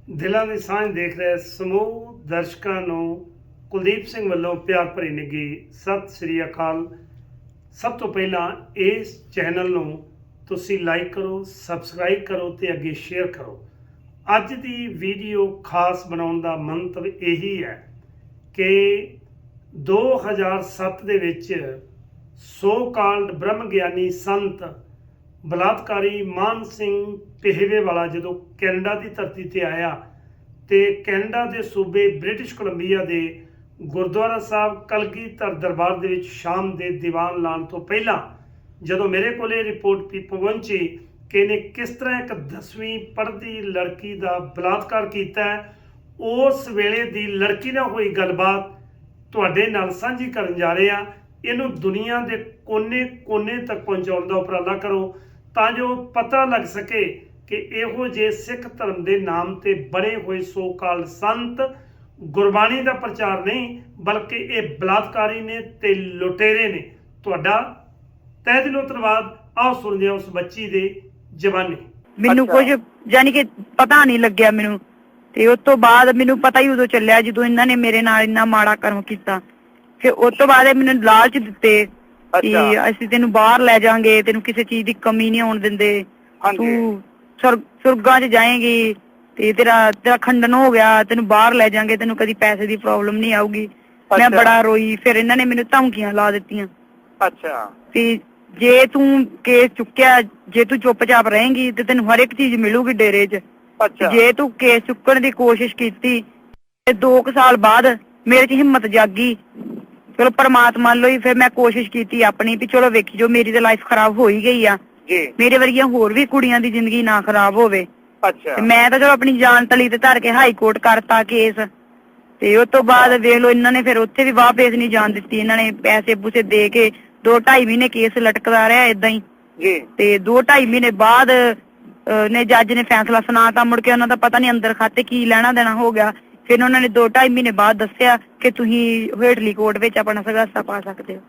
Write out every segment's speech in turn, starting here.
ਦਿਲਾਂ ਦੀ ਸਾਂਝ ਦੇਖ ਰਹੇ ਸਮੂਹ ਦਰਸ਼ਕਾਂ ਨੂੰ ਕੁਲਦੀਪ ਸਿੰਘ ਵੱਲੋਂ ਪਿਆਰ ਭਰੀ ਨਿੱਘੀ ਸਤਿ ਸ੍ਰੀ ਅਕਾਲ। ਸਭ ਤੋਂ ਪਹਿਲਾਂ ਇਸ ਚੈਨਲ ਨੂੰ ਤੁਸੀਂ ਲਾਈਕ ਕਰੋ, ਸਬਸਕ੍ਰਾਈਬ ਕਰੋ ਤੇ ਅੱਗੇ ਸ਼ੇਅਰ ਕਰੋ। ਅੱਜ ਦੀ ਵੀਡੀਓ ਖਾਸ ਬਣਾਉਣ ਦਾ ਮੰਤਵ ਇਹੀ ਹੈ ਕਿ 2007 ਦੇ ਵਿੱਚ ਸੋ ਕਾਲਡ ਬ੍ਰਹਮ ਗਿਆਨੀ ਸੰਤ ਬਲਾਤਕਾਰੀ ਮਾਨ ਸਿੰਘ ਪਹੇਵੇਵਾਲਾ ਜਦੋਂ ਕੈਨੇਡਾ ਦੀ ਧਰਤੀ ਤੇ ਆਇਆ ਤੇ ਕੈਨੇਡਾ ਦੇ ਸੂਬੇ ਬ੍ਰਿਟਿਸ਼ ਕੋਲੰਬੀਆ ਦੇ ਗੁਰਦੁਆਰਾ ਸਾਹਿਬ ਕਲਗੀਧਰ ਦਰਬਾਰ ਦੇ ਵਿੱਚ ਸ਼ਾਮ ਦੇ ਦੀਵਾਨ ਲਾਉਣ ਤੋਂ ਪਹਿਲਾਂ ਜਦੋਂ ਮੇਰੇ ਕੋਲ ਇਹ ਰਿਪੋਰਟ ਪਹੁੰਚੀ ਕਿ ਇਹਨੇ ਕਿਸ ਤਰ੍ਹਾਂ ਇੱਕ 10ਵੀਂ ਪੜ੍ਹਦੀ ਲੜਕੀ ਦਾ ਬਲਾਤਕਾਰ ਕੀਤਾ, ਉਸ ਵੇਲੇ ਦੀ ਲੜਕੀ ਨਾਲ ਹੋਈ ਗੱਲਬਾਤ ਤੁਹਾਡੇ ਨਾਲ ਸਾਂਝੀ ਕਰਨ ਜਾ ਰਹੇ ਹਾਂ। ਇਹਨੂੰ ਦੁਨੀਆ ਦੇ ਕੋਨੇ ਤੱਕ ਪਹੁੰਚਾਉਣ ਦਾ ਉਪਰਾਲਾ ਕਰੋ ਤਾਂ ਜੋ ਪਤਾ ਲੱਗ ਸਕੇ ਕਿ ਇਹੋ ਜਿਹੇ ਸਿੱਖ ਧਰਮ ਦੇ ਨਾਮ ਤੇ ਬਣੇ ਹੋਏ ਸੋ ਕਾਲ ਸੰਤ ਗੁਰਬਾਣੀ ਦਾ ਪ੍ਰਚਾਰ ਨਹੀਂ ਬਲਕਿ ਇਹ ਬਲਾਤਕਾਰੀ ਨੇ ਤੇ ਲੁਟੇਰੇ ਨੇ। ਤੁਹਾਡਾ ਤਹਿ ਦਿਲੋਂ ਧੰਨਵਾਦ। ਆਓ ਸੁਣਦੇ ਹਾਂ ਉਸ ਬੱਚੀ ਦੇ ਜ਼ਬਾਨੀ। ਮੈਨੂੰ ਕੁਝ ਯਾਨੀ ਕਿ ਪਤਾ ਨਹੀਂ ਲੱਗਿਆ ਮੈਨੂੰ, ਤੇ ਉਸ ਤੋਂ ਬਾਅਦ ਮੈਨੂੰ ਪਤਾ ਹੀ ਉਦੋਂ ਚੱਲਿਆ ਜਦੋਂ ਇਹਨਾਂ ਨੇ ਮੇਰੇ ਨਾਲ ਇੰਨਾ ਮਾੜਾ ਕਰਮ ਕੀਤਾ। ਫਿਰ ਉਸ ਤੋਂ ਬਾਅਦ ਇਹ ਮੈਨੂੰ ਲਾਲਚ ਦਿੱਤੇ ਕਿ ਅਸੀਂ ਤੈਨੂੰ ਬਾਹਰ ਲੈ ਜਾਾਂਗੇ, ਤੈਨੂੰ ਕਿਸੇ ਚੀਜ਼ ਦੀ ਕਮੀ ਨਹੀਂ ਆਉਣ ਦਿੰਦੇ, ਤੂੰ ਸੁਰਗਾਂ 'ਚ ਜਾਏਂਗੀ ਤੇ ਤੇਰਾ ਖੰਡਨ ਹੋ ਗਿਆ, ਤੈਨੂੰ ਬਾਹਰ ਲੈ ਜਾਾਂਗੇ, ਤੈਨੂੰ ਕਦੀ ਪੈਸੇ ਦੀ ਪ੍ਰੋਬਲਮ ਨਹੀਂ ਆਊਗੀ। ਮੈਂ ਬੜਾ ਰੋਈ। ਫਿਰ ਇਹਨਾਂ ਨੇ ਮੈਨੂੰ ਧਮਕੀਆਂ ਲਾ ਦਿੱਤੀਆਂ। ਤੇ ਜੇ ਤੂੰ ਕੇਸ ਚੁੱਕਿਆ, ਜੇ ਤੂੰ ਚੁੱਪਚਾਪ ਰਹੇਂਗੀ ਤੇ ਤੈਨੂੰ ਹਰ ਇੱਕ ਚੀਜ਼ ਮਿਲੂਗੀ ਡੇਰੇ 'ਚ। ਜੇ ਤੂੰ ਕੇਸ ਚੁੱਕਣ ਦੀ ਕੋਸ਼ਿਸ਼ ਕੀਤੀ ਤੇ 2 ਸਾਲ ਬਾਅਦ ਮੇਰੇ 'ਚ ਹਿੰਮਤ ਜਾਗੀ। ਚਲੋ ਪਰਮਾਤਮਾ ਵੱਲੋਂ ਹੀ ਫਿਰ ਮੈਂ ਕੋਸ਼ਿਸ਼ ਕੀਤੀ ਆਪਣੀ ਵੀ ਚਲੋ ਵੇਖੀ ਜੋ ਮੇਰੀ ਤਾਂ ਲਾਈਫ ਖਰਾਬ ਹੋ ਹੀ ਗਈ ਆ, ਮੇਰੇ ਵਰਗੀਆਂ ਹੋਰ ਵੀ ਕੁੜੀਆਂ ਦੀ ਜ਼ਿੰਦਗੀ ਨਾ ਖਰਾਬ ਹੋਵੇ। ਮੈਂ ਤਾਂ ਚਲੋ ਆਪਣੀ ਜਾਨ ਤਲੀ ਤੇ ਧਰ ਕੇ ਹਾਈ ਕੋਰਟ ਕਰਤਾ ਕੇਸ। ਤੇ ਉਸ ਤੋਂ ਬਾਅਦ ਵੇਖ ਲਓ ਇਹਨਾਂ ਨੇ ਫਿਰ ਉੱਥੇ ਵੀ ਵਾਹ ਪੇਸ਼ ਨਹੀਂ ਜਾਣ ਦਿੱਤੀ। ਇਹਨਾਂ ਨੇ ਪੈਸੇ ਪੂਸੇ ਦੇ ਕੇ 2-2.5 ਮਹੀਨੇ ਕੇਸ ਲਟਕਦਾ ਰਿਹਾ ਏਦਾਂ ਹੀ। ਤੇ 2-2.5 ਮਹੀਨੇ ਬਾਅਦ ਨੇ ਜੱਜ ਨੇ ਫੈਸਲਾ ਸੁਣਾਤਾ। ਮੁੜ ਕੇ ਉਹਨਾਂ ਦਾ ਪਤਾ ਨਹੀਂ ਅੰਦਰ ਖਾਤੇ ਕੀ ਲੈਣਾ ਦੇਣਾ ਹੋ ਗਿਆ। ਫਿਰ ਉਹਨਾਂ ਨੇ 2-2.5 ਮਹੀਨੇ ਬਾਅਦ ਦੱਸਿਆ ਕਿ ਤੁਸੀਂ ਹੇਠਲੀ ਕੋਰਟ ਵਿੱਚ ਆਪਣਾ ਸਗਾਸਾ ਪਾ ਸਕਦੇ ਹੋ।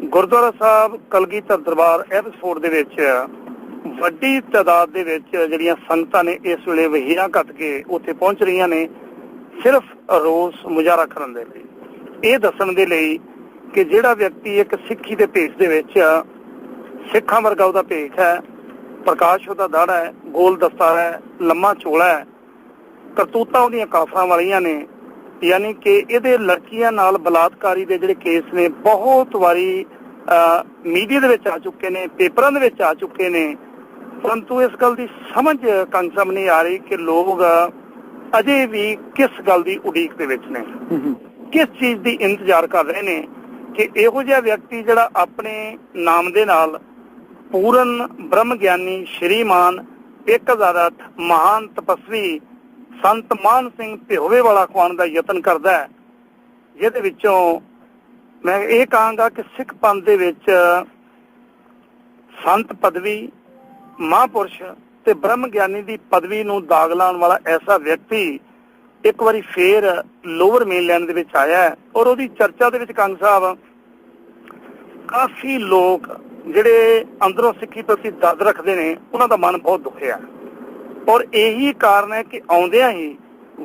ਗੁਰਦੁਆਰਾ ਸਾਹਿਬ ਕਲਗੀਧਰ ਦਰਬਾਰ ਐਪਸਫੋਰਡ ਦੇ ਵਿੱਚ ਵੱਡੀ ਤਾਦਾਦ ਦੇ ਵਿੱਚ ਜਿਹੜੀਆਂ ਸੰਗਤਾਂ ਨੇ ਇਸ ਵੇਲੇ ਵਹੀਰਾਂ ਕੱਟ ਕੇ ਉੱਥੇ ਪਹੁੰਚ ਰਹੀਆਂ ਨੇ, ਸਿਰਫ ਰੋਸ ਮੁਜ਼ਾਹਰਾ ਕਰਨ ਦੇ ਲਈ, ਇਹ ਦੱਸਣ ਦੇ ਲਈ ਕਿ ਜਿਹੜਾ ਵਿਅਕਤੀ ਇੱਕ ਸਿੱਖੀ ਦੇ ਭੇਸ ਦੇ ਵਿੱਚ, ਸਿੱਖਾਂ ਵਰਗਾ ਉਹਦਾ ਭੇਖ ਹੈ, ਪ੍ਰਕਾਸ਼ ਉਹਦਾ ਦਾੜਾ ਹੈ, ਗੋਲ ਦਸਤਾਰ ਹੈ, ਲੰਮਾ ਚੋਲਾ ਹੈ, ਕਰਤੂਤਾਂ ਉਹਦੀਆਂ ਕਾਫਰਾਂ ਵਾਲੀਆਂ ਨੇ, ਯਾਨੀ ਕਿ ਇਹਦੇ ਲੜਕੀਆਂ ਨਾਲ ਬਲਾਤਕਾਰੀ ਦੇ ਜਿਹੜੇ ਕੇਸ ਨੇ ਬਹੁਤ ਵਾਰੀ ਮੀਡੀਆ ਦੇ ਵਿੱਚ ਆ ਚੁੱਕੇ ਨੇ, ਪੇਪਰਾਂ ਦੇ ਵਿੱਚ ਆ ਚੁੱਕੇ ਨੇ। ਪਰੰਤੂ ਇਸ ਗੱਲ ਦੀ ਸਮਝ ਕੰਸਮ ਨਹੀਂ ਆ ਰਹੀ ਕਿ ਲੋਕ ਅਜੇ ਵੀ ਕਿਸ ਗੱਲ ਦੀ ਉਡੀਕ ਦੇ ਵਿੱਚ ਨੇ, ਕਿਸ ਚੀਜ਼ ਦੀ ਇੰਤਜ਼ਾਰ ਕਰ ਰਹੇ ਨੇ ਕਿ ਇਹੋ ਜਿਹਾ ਵਿਅਕਤੀ ਜਿਹੜਾ ਆਪਣੇ ਨਾਮ ਦੇ ਨਾਲ ਪੂਰਨ ਬ੍ਰਹਮ ਗਿਆਨੀ ਸ਼੍ਰੀਮਾਨ 1008 ਮਹਾਨ ਤਪਸਵੀ ਸੰਤ ਮਾਨ ਸਿੰਘ ਪਹੇਵੇਵਾਲਾ ਖਵਾਉਣ ਦਾ ਯਤਨ ਕਰਦਾ ਹੈ, ਜਿਹਦੇ ਵਿੱਚੋਂ ਮੈਂ ਇਹ ਕਹਾਂਗਾ ਕਿ ਸਿੱਖ ਪੰਥ ਦੇ ਵਿੱਚ ਸੰਤ ਪਦਵੀ, ਮਹਾਂਪੁਰਸ਼ ਤੇ ਬ੍ਰਹਮ ਗਿਆਨੀ ਦੀ ਪਦਵੀ ਨੂੰ ਦਾਗ ਲਾਉਣ ਵਾਲਾ ਐਸਾ ਵਿਅਕਤੀ ਇੱਕ ਵਾਰੀ ਫੇਰ ਲੋਅਰ ਮੇਨਲੈਂਡ ਦੇ ਵਿੱਚ ਆਇਆ ਹੈ। ਔਰ ਉਹਦੀ ਚਰਚਾ ਦੇ ਵਿੱਚ ਕੰਗ ਸਾਹਿਬ ਕਾਫੀ ਲੋਕ ਜਿਹੜੇ ਅੰਦਰੋਂ ਸਿੱਖੀ ਪ੍ਰਤੀ ਦਰਦ ਰੱਖਦੇ ਨੇ, ਉਹਨਾਂ ਦਾ ਮਨ ਬਹੁਤ ਦੁਖਿਆ। ਔਰ ਇਹੀ ਕਾਰਨ ਹੈ ਕਿ ਆਉਂਦਿਆਂ ਹੀ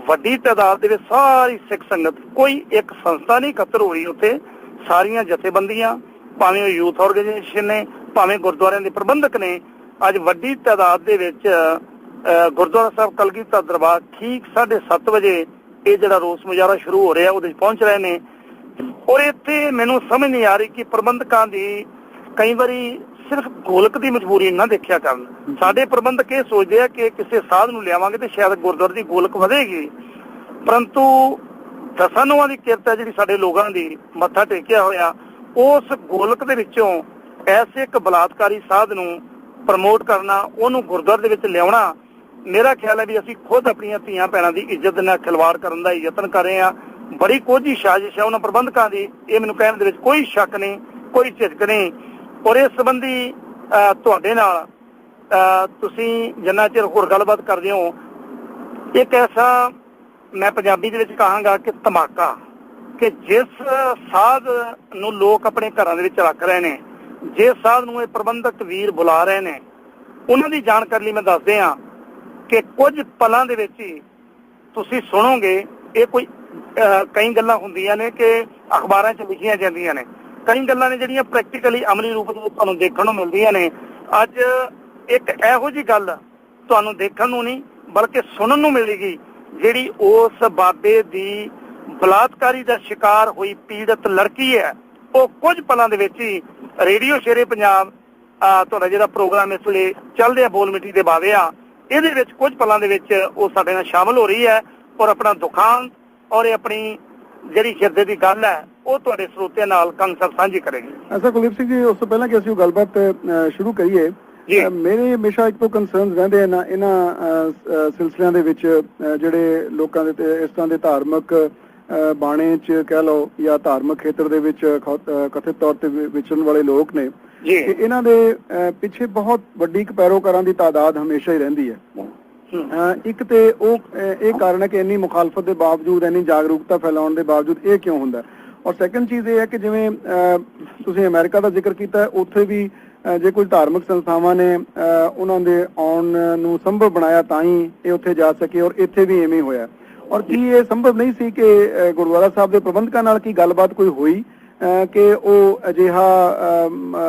ਵੱਡੀ ਤਾਦਾਦ ਦੇ ਵਿੱਚ ਸਾਰੀ ਸਿੱਖ ਸੰਗਤ, ਕੋਈ ਇੱਕ ਸੰਸਥਾ ਨਹੀਂ ਇਕੱਤਰ ਹੋਈ ਉੱਥੇ, ਸਾਰੀਆਂ ਜਥੇਬੰਦੀਆਂ, ਭਾਵੇਂ ਉਹ ਯੂਥ ਆਰਗੇਨਾਈਜੇਸ਼ਨ ਨੇ, ਭਾਵੇਂ ਗੁਰਦੁਆਰਿਆਂ ਦੇ ਪ੍ਰਬੰਧਕ ਨੇ, ਅੱਜ ਵੱਡੀ ਤਾਦਾਦ ਦੇ ਵਿੱਚ ਗੁਰਦੁਆਰਾ ਸਾਹਿਬ ਕਲਗੀਧਰ ਦਰਬਾਰ ਠੀਕ 7:30 ਵਜੇ ਇਹ ਜਿਹੜਾ ਰੋਸ ਮੁਜ਼ਾਹਰਾ ਸ਼ੁਰੂ ਹੋ ਰਿਹਾ ਉਹਦੇ ਵਿੱਚ ਪਹੁੰਚ ਰਹੇ ਨੇ। ਔਰ ਇੱਥੇ ਮੈਨੂੰ ਸਮਝ ਨਹੀਂ ਆ ਰਹੀ ਕਿ ਪ੍ਰਬੰਧਕਾਂ ਦੀ ਕਈ ਵਾਰੀ ਸਿਰਫ ਗੋਲਕ ਦੀ ਮਜਬੂਰੀ ਨਾ ਦੇਖਿਆ ਕਰਨ। ਸਾਡੇ ਪ੍ਰਬੰਧਕ ਇਹ ਸੋਚਦੇ ਆ ਕਿ ਕਿਸੇ ਸਾਧ ਨੂੰ ਲਿਆਵਾਂਗੇ ਤੇ ਸ਼ਾਇਦ ਗੁਰਦੁਆਰੇ ਦੀ ਗੋਲਕ ਵਧੇਗੀ, ਪਰੰਤੂ ਦਸਾਂ ਦੀ ਕਿਰਤ ਹੈ ਜਿਹੜੀ ਸਾਡੇ ਲੋਕਾਂ ਦੀ ਮੱਥਾ ਟੇਕਿਆ ਹੋਇਆ, ਉਸ ਗੋਲਕ ਦੇ ਵਿੱਚੋਂ ਐਸੇ ਇੱਕ ਬਲਾਤਕਾਰੀ ਸਾਧ ਨੂੰ ਪ੍ਰਮੋਟ ਕਰਨਾ, ਉਹਨੂੰ ਗੁਰਦੁਆਰੇ ਦੇ ਵਿੱਚ ਲਿਆਉਣਾ, ਮੇਰਾ ਖਿਆਲ ਹੈ ਵੀ ਅਸੀਂ ਖੁਦ ਆਪਣੀਆਂ ਧੀਆਂ ਭੈਣਾਂ ਦੀ ਇੱਜ਼ਤ ਨਾਲ ਖਿਲਵਾੜ ਕਰਨ ਦਾ ਯਤਨ ਕਰ ਰਹੇ ਹਾਂ। ਬੜੀ ਕੋਝੀ ਸਾਜ਼ਿਸ਼ ਹੈ ਉਹਨਾਂ ਪ੍ਰਬੰਧਕਾਂ ਦੀ, ਇਹ ਮੈਨੂੰ ਕਹਿਣ ਦੇ ਵਿੱਚ ਕੋਈ ਸ਼ੱਕ ਨਹੀਂ, ਕੋਈ ਝਿਜਕ ਨਹੀਂ। ਔਰ ਇਸ ਸੰਬੰਧੀ ਤੁਹਾਡੇ ਨਾਲ ਤੁਸੀਂ ਜਿੰਨਾ ਚਿਰ ਹੋਰ ਗੱਲਬਾਤ ਕਰਦੇ ਹੋ, ਇੱਕ ਐਸਾ ਮੈਂ ਪੰਜਾਬੀ ਦੇ ਵਿੱਚ ਕਹਾਂਗਾ ਕਿ ਧਮਾਕਾ, ਕਿ ਜਿਸ ਸਾਧ ਨੂੰ ਲੋਕ ਆਪਣੇ ਘਰਾਂ ਦੇ ਵਿੱਚ ਰੱਖ ਰਹੇ ਨੇ, ਜਿਸ ਸਾਧ ਨੂੰ ਇਹ ਪ੍ਰਬੰਧਕ ਵੀਰ ਬੁਲਾ ਰਹੇ ਨੇ, ਉਹਨਾਂ ਦੀ ਜਾਣਕਾਰੀ ਲਈ ਮੈਂ ਦੱਸਦੇ ਹਾਂ ਕਿ ਕੁਝ ਪਲਾਂ ਦੇ ਵਿੱਚ ਹੀ ਤੁਸੀਂ ਸੁਣੋਗੇ ਇਹ ਕੋਈ ਕਈ ਗੱਲਾਂ ਹੁੰਦੀਆਂ ਨੇ ਕਿ ਅਖਬਾਰਾਂ 'ਚ ਲਿਖੀਆਂ ਜਾਂਦੀਆਂ ਨੇ, ਕਈ ਗੱਲਾਂ ਨੇ ਜਿਹੜੀਆਂ ਪ੍ਰੈਕਟੀਕਲੀ ਅਮਲੀ ਰੂਪ ਵਿੱਚ ਤੁਹਾਨੂੰ ਦੇਖਣ ਨੂੰ ਮਿਲਦੀਆਂ ਨੇ। ਅੱਜ ਇੱਕ ਇਹੋ ਜਿਹੀ ਗੱਲ ਤੁਹਾਨੂੰ ਦੇਖਣ ਨੂੰ ਨਹੀਂ ਬਲਕਿ ਸੁਣਨ ਨੂੰ ਮਿਲੇਗੀ ਜਿਹੜੀ ਉਸ ਬਾਬੇ ਦੀ ਬਲਾਤਕਾਰੀ ਦਾ ਸ਼ਿਕਾਰ ਹੋਈ ਪੀੜਤ ਲੜਕੀ ਹੈ, ਉਹ ਕੁਝ ਪਲਾਂ ਦੇ ਵਿੱਚ ਹੀ ਰੇਡੀਓ ਸ਼ੇਰੇ ਪੰਜਾਬ ਤੁਹਾਡਾ ਜਿਹੜਾ ਪ੍ਰੋਗਰਾਮ ਇਸ ਵੇਲੇ ਚੱਲਦੇ ਆ ਬੋਲ ਮਿੱਟੀ ਦੇ ਬਾਵੇ ਆ, ਇਹਦੇ ਵਿੱਚ ਕੁਝ ਪਲਾਂ ਦੇ ਵਿੱਚ ਉਹ ਸਾਡੇ ਨਾਲ ਸ਼ਾਮਲ ਹੋ ਰਹੀ ਹੈ ਔਰ ਆਪਣਾ ਦੁਖਾਂਤ ਔਰ ਆਪਣੀ ਜਿਹੜੀ ਹਿਰਦੇ ਦੀ ਗੱਲ ਹੈ ਉਹ ਤੁਹਾਡੇ ਸਰੋਤਿਆਂ ਨਾਲ ਕੰਗ ਸਾਹਿਬ ਸਾਂਝੀ ਕਰੇਗੀ। ਐਸਾ ਕੁਲਦੀਪ ਸਿੰਘ ਜੀ, ਉਸ ਤੋਂ ਪਹਿਲਾਂ ਕਿ ਅਸੀਂ ਉਹ ਗੱਲਬਾਤ ਸ਼ੁਰੂ ਕਰੀਏ, ਮੇਰੇ ਹਮੇਸ਼ਾ ਇੱਕ ਤੋਂ ਕੰਸਰਨਸ ਰਹਿੰਦੇ ਇਹਨਾਂ ਸਿਲਸਿਲਿਆਂ ਦੇ ਵਿੱਚ ਜਿਹੜੇ ਲੋਕਾਂ ਦੇ ਤੇ ਇਸ ਤਰ੍ਹਾਂ ਦੇ ਧਾਰਮਿਕ ਬਾਣੇ 'ਚ ਕਹਿ ਲਓ ਜਾਂ ਧਾਰਮਿਕ ਖੇਤਰ ਦੇ ਵਿੱਚ ਕਥਿਤ ਤੌਰ ਤੇ ਵਿਚਰਨ ਵਾਲੇ ਲੋਕ ਨੇ, ਇਹਨਾਂ ਦੇ ਪਿੱਛੇ ਬਹੁਤ ਵੱਡੀ ਇੱਕ ਪੈਰੋਕਾਰਾਂ ਦੀ ਤਾਦਾਦ ਹਮੇਸ਼ਾ ਹੀ ਰਹਿੰਦੀ ਹੈ। ਇੱਕ ਤੇ ਉਹ ਇਹ ਕਾਰਨ ਹੈ ਕਿ ਇੰਨੀ ਮੁਖਾਲਫਤ ਦੇ ਬਾਵਜੂਦ, ਇੰਨੀ ਜਾਗਰੂਕਤਾ ਫੈਲਾਉਣ ਦੇ ਬਾਵਜੂਦ ਇਹ ਕਿਉਂ ਹੁੰਦਾ। ਔਰ ਸੈਕੰਡ ਚੀਜ਼ ਇਹ ਹੈ ਕਿ ਜਿਵੇਂ ਤੁਸੀਂ ਅਮਰੀਕਾ ਦਾ ਜ਼ਿਕਰ ਕੀਤਾ, ਉੱਥੇ ਵੀ ਜੇ ਕੋਈ ਧਾਰਮਿਕ ਸੰਸਥਾਵਾਂ ਨੇ ਉਹਨਾਂ ਦੇ ਆਉਣ ਨੂੰ ਸੰਭਵ ਬਣਾਇਆ ਤਾਂ ਹੀ ਇਹ ਉੱਥੇ ਜਾ ਸਕੇ, ਔਰ ਇੱਥੇ ਵੀ ਐਵੇਂ ਹੋਇਆ। ਔਰ ਕੀ ਇਹ ਸੰਭਵ ਨਹੀਂ ਸੀ ਕਿ ਗੁਰਦੁਆਰਾ ਸਾਹਿਬ ਦੇ ਪ੍ਰਬੰਧਕਾਂ ਨਾਲ ਕੀ ਗੱਲਬਾਤ ਕੋਈ ਹੋਈ ਕਿ ਉਹ ਅਜਿਹਾ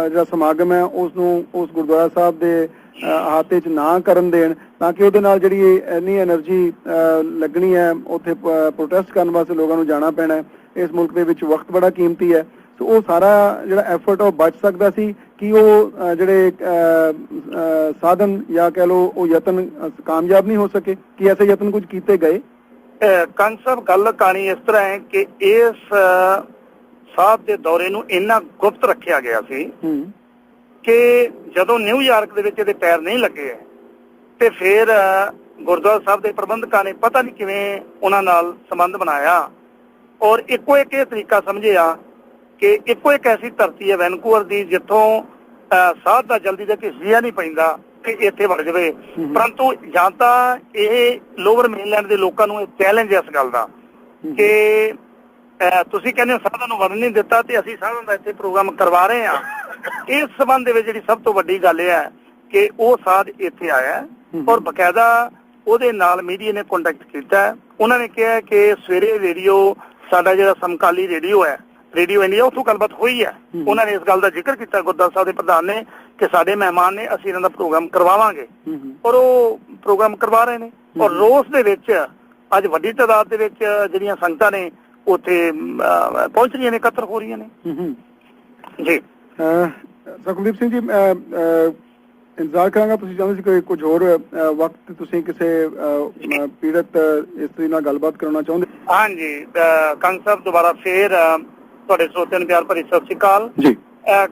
ਜਿਹੜਾ ਸਮਾਗਮ ਹੈ ਉਸ ਗੁਰਦੁਆਰਾ ਸਾਹਿਬ ਦੇ ਅਹਾਤੇ 'ਚ ਨਾ ਕਰਨ ਦੇਣ, ਤਾਂ ਕਿ ਉਹਦੇ ਨਾਲ ਜਿਹੜੀ ਇੰਨੀ એનર્ਜੀ ਲੱਗਣੀ ਹੈ, ਉੱਥੇ ਪ੍ਰੋਟੈਸਟ ਕਰਨ ਵਾਸਤੇ ਲੋਕਾਂ ਨੂੰ ਜਾਣਾ ਪੈਣਾ, ਇਸ ਮੁਲਕ ਦੇ ਵਿੱਚ ਵਕਤ ਬੜਾ ਕੀਮਤੀ ਹੈ, ਸੋ ਉਹ ਸਾਰਾ ਜਿਹੜਾ ਐਫਰਟ ਉਹ ਬਚ ਸਕਦਾ ਸੀ ਕਿ ਉਹ ਜਿਹੜੇ ਸਾਧਨ ਜਾਂ ਕਹਿ ਲਓ ਉਹ ਯਤਨ ਕਾਮਯਾਬ ਨਹੀਂ ਹੋ ਸਕੇ, ਕਿ ਐਸੇ ਯਤਨ ਕੁਝ ਕੀਤੇ ਗਏ? ਕੰਗ ਸਾਹਿਬ, ਗੱਲ ਕਹਾਣੀ ਇਸ ਤਰ੍ਹਾਂ ਹੈ ਕਿ ਇਸ ਸਾਹਿਬ ਦੇ ਦੌਰੇ ਨੂੰ ਇੰਨਾ ਗੁਪਤ ਰੱਖਿਆ ਗਿਆ ਸੀ ਕਿ ਜਦੋਂ ਨਿਊਯਾਰਕ ਦੇ ਵਿੱਚ ਇਹਦੇ ਪੈਰ ਨਹੀਂ ਲੱਗੇ ਤੇ ਫਿਰ ਗੁਰਦੁਆਰਾ ਸਾਹਿਬ ਦੇ ਪ੍ਰਬੰਧਕਾਂ ਨੇ ਪਤਾ ਨਹੀਂ ਕਿਵੇਂ ਉਹਨਾਂ ਨਾਲ ਸੰਬੰਧ ਬਣਾਇਆ ਔਰ ਇੱਕੋ ਇੱਕ ਇਹ ਤਰੀਕਾ ਸਮਝਿਆ ਕਿ ਇੱਕੋ ਇੱਕ ਐਸੀ ਧਰਤੀ ਹੈ ਵੈਨਕੂਵਰ ਦੀ ਜਿੱਥੋਂ ਸਾਧ ਦਾ ਜਲਦੀ ਦਾ ਕਿਸੇ ਨਹੀਂ ਪੈਂਦਾ ਕਿ ਇੱਥੇ ਵੜ ਜਾਵੇ। ਪਰੰਤੂ ਜਾਂ ਤਾਂ ਇਹ ਲੋਅਰ ਮੇਨਲੈਂਡ ਦੇ ਲੋਕਾਂ ਨੂੰ ਇਹ ਚੈਲੰਜ ਹੈ ਇਸ ਗੱਲ ਦਾ ਕਿ ਤੁਸੀਂ ਕਹਿੰਦੇ ਹੋ ਸਾਧਾਂ ਨੂੰ ਵੜਨ ਨਹੀਂ ਦਿੱਤਾ ਤੇ ਅਸੀਂ ਸਾਧਾਂ ਦਾ ਇੱਥੇ ਪ੍ਰੋਗਰਾਮ ਕਰਵਾ ਰਹੇ ਹਾਂ। ਇਸ ਸੰਬੰਧ ਦੇ ਵਿੱਚ ਜਿਹੜੀ ਸਭ ਤੋਂ ਵੱਡੀ ਗੱਲ ਇਹ ਹੈ ਕਿ ਉਹ ਸਾਧ ਇੱਥੇ ਆਇਆ ਔਰ ਬਕਾਇਦਾ ਉਹਦੇ ਨਾਲ ਮੀਡੀਆ ਨੇ ਕੰਟੈਕਟ ਕੀਤਾ। ਉਹਨਾਂ ਨੇ ਕਿਹਾ ਕਿ ਸਵੇਰੇ ਰੇਡੀਓ ਸਾਡਾ ਜਿਹੜਾ ਸਮਕਾਲੀ ਰੇਡੀਓ ਹੈ, ਰੇਡੀਓ ਇੰਡੀਆ, ਉੱਥੋਂ ਗੱਲਬਾਤ ਹੋਈ ਹੈ। ਉਹਨਾਂ ਨੇ ਇਸ ਗੱਲ ਦਾ ਜ਼ਿਕਰ ਕੀਤਾ ਗੁਰਦੁਆਰਾ ਸਾਹਿਬ ਦੇ ਪ੍ਰਧਾਨ ਨੇ ਕਿ ਸਾਡੇ ਮਹਿਮਾਨ ਨੇ, ਅਸੀਂ ਇਹਨਾਂ ਦਾ ਪ੍ਰੋਗਰਾਮ ਕਰਵਾਵਾਂਗੇ ਔਰ ਉਹ ਪ੍ਰੋਗਰਾਮ ਕਰਵਾ ਰਹੇ ਨੇ। ਔਰ ਰੋਸ ਦੇ ਵਿੱਚ ਅੱਜ ਵੱਡੀ ਤਾਦਾਦ ਦੇ ਵਿੱਚ ਜਿਹੜੀਆਂ ਸੰਗਤਾਂ ਨੇ ਉੱਥੇ ਪਹੁੰਚ ਰਹੀਆਂ ਨੇ, ਇਕੱਤਰ ਹੋ ਰਹੀਆਂ ਨੇ ਜੀ। ਕੁਲਦੀਪ ਸਿੰਘ ਜੀ, ਇੰਤਜ਼ਾਰ ਕਰਾਂਗਾ, ਤੁਸੀਂ ਚਾਹੁੰਦੇ ਸੀ ਕਿ ਕੁਝ ਹੋਰ ਵਕਤ ਤੁਸੀਂ ਕਿਸੇ ਪੀੜਤ ਇਸਤਰੀ ਨਾਲ ਗੱਲਬਾਤ ਕਰਾਉਣਾ ਚਾਹੁੰਦੇ? ਹਾਂਜੀ ਕੰਗ ਸਾਹਿਬ, ਦੁਬਾਰਾ ਫੇਰ ਤੁਹਾਡੇ ਸਰੋਤਿਆਂ ਨੂੰ ਪਿਆਰ ਭਰੀ ਸਤਿ ਸ਼੍ਰੀ ਅਕਾਲ ਜੀ।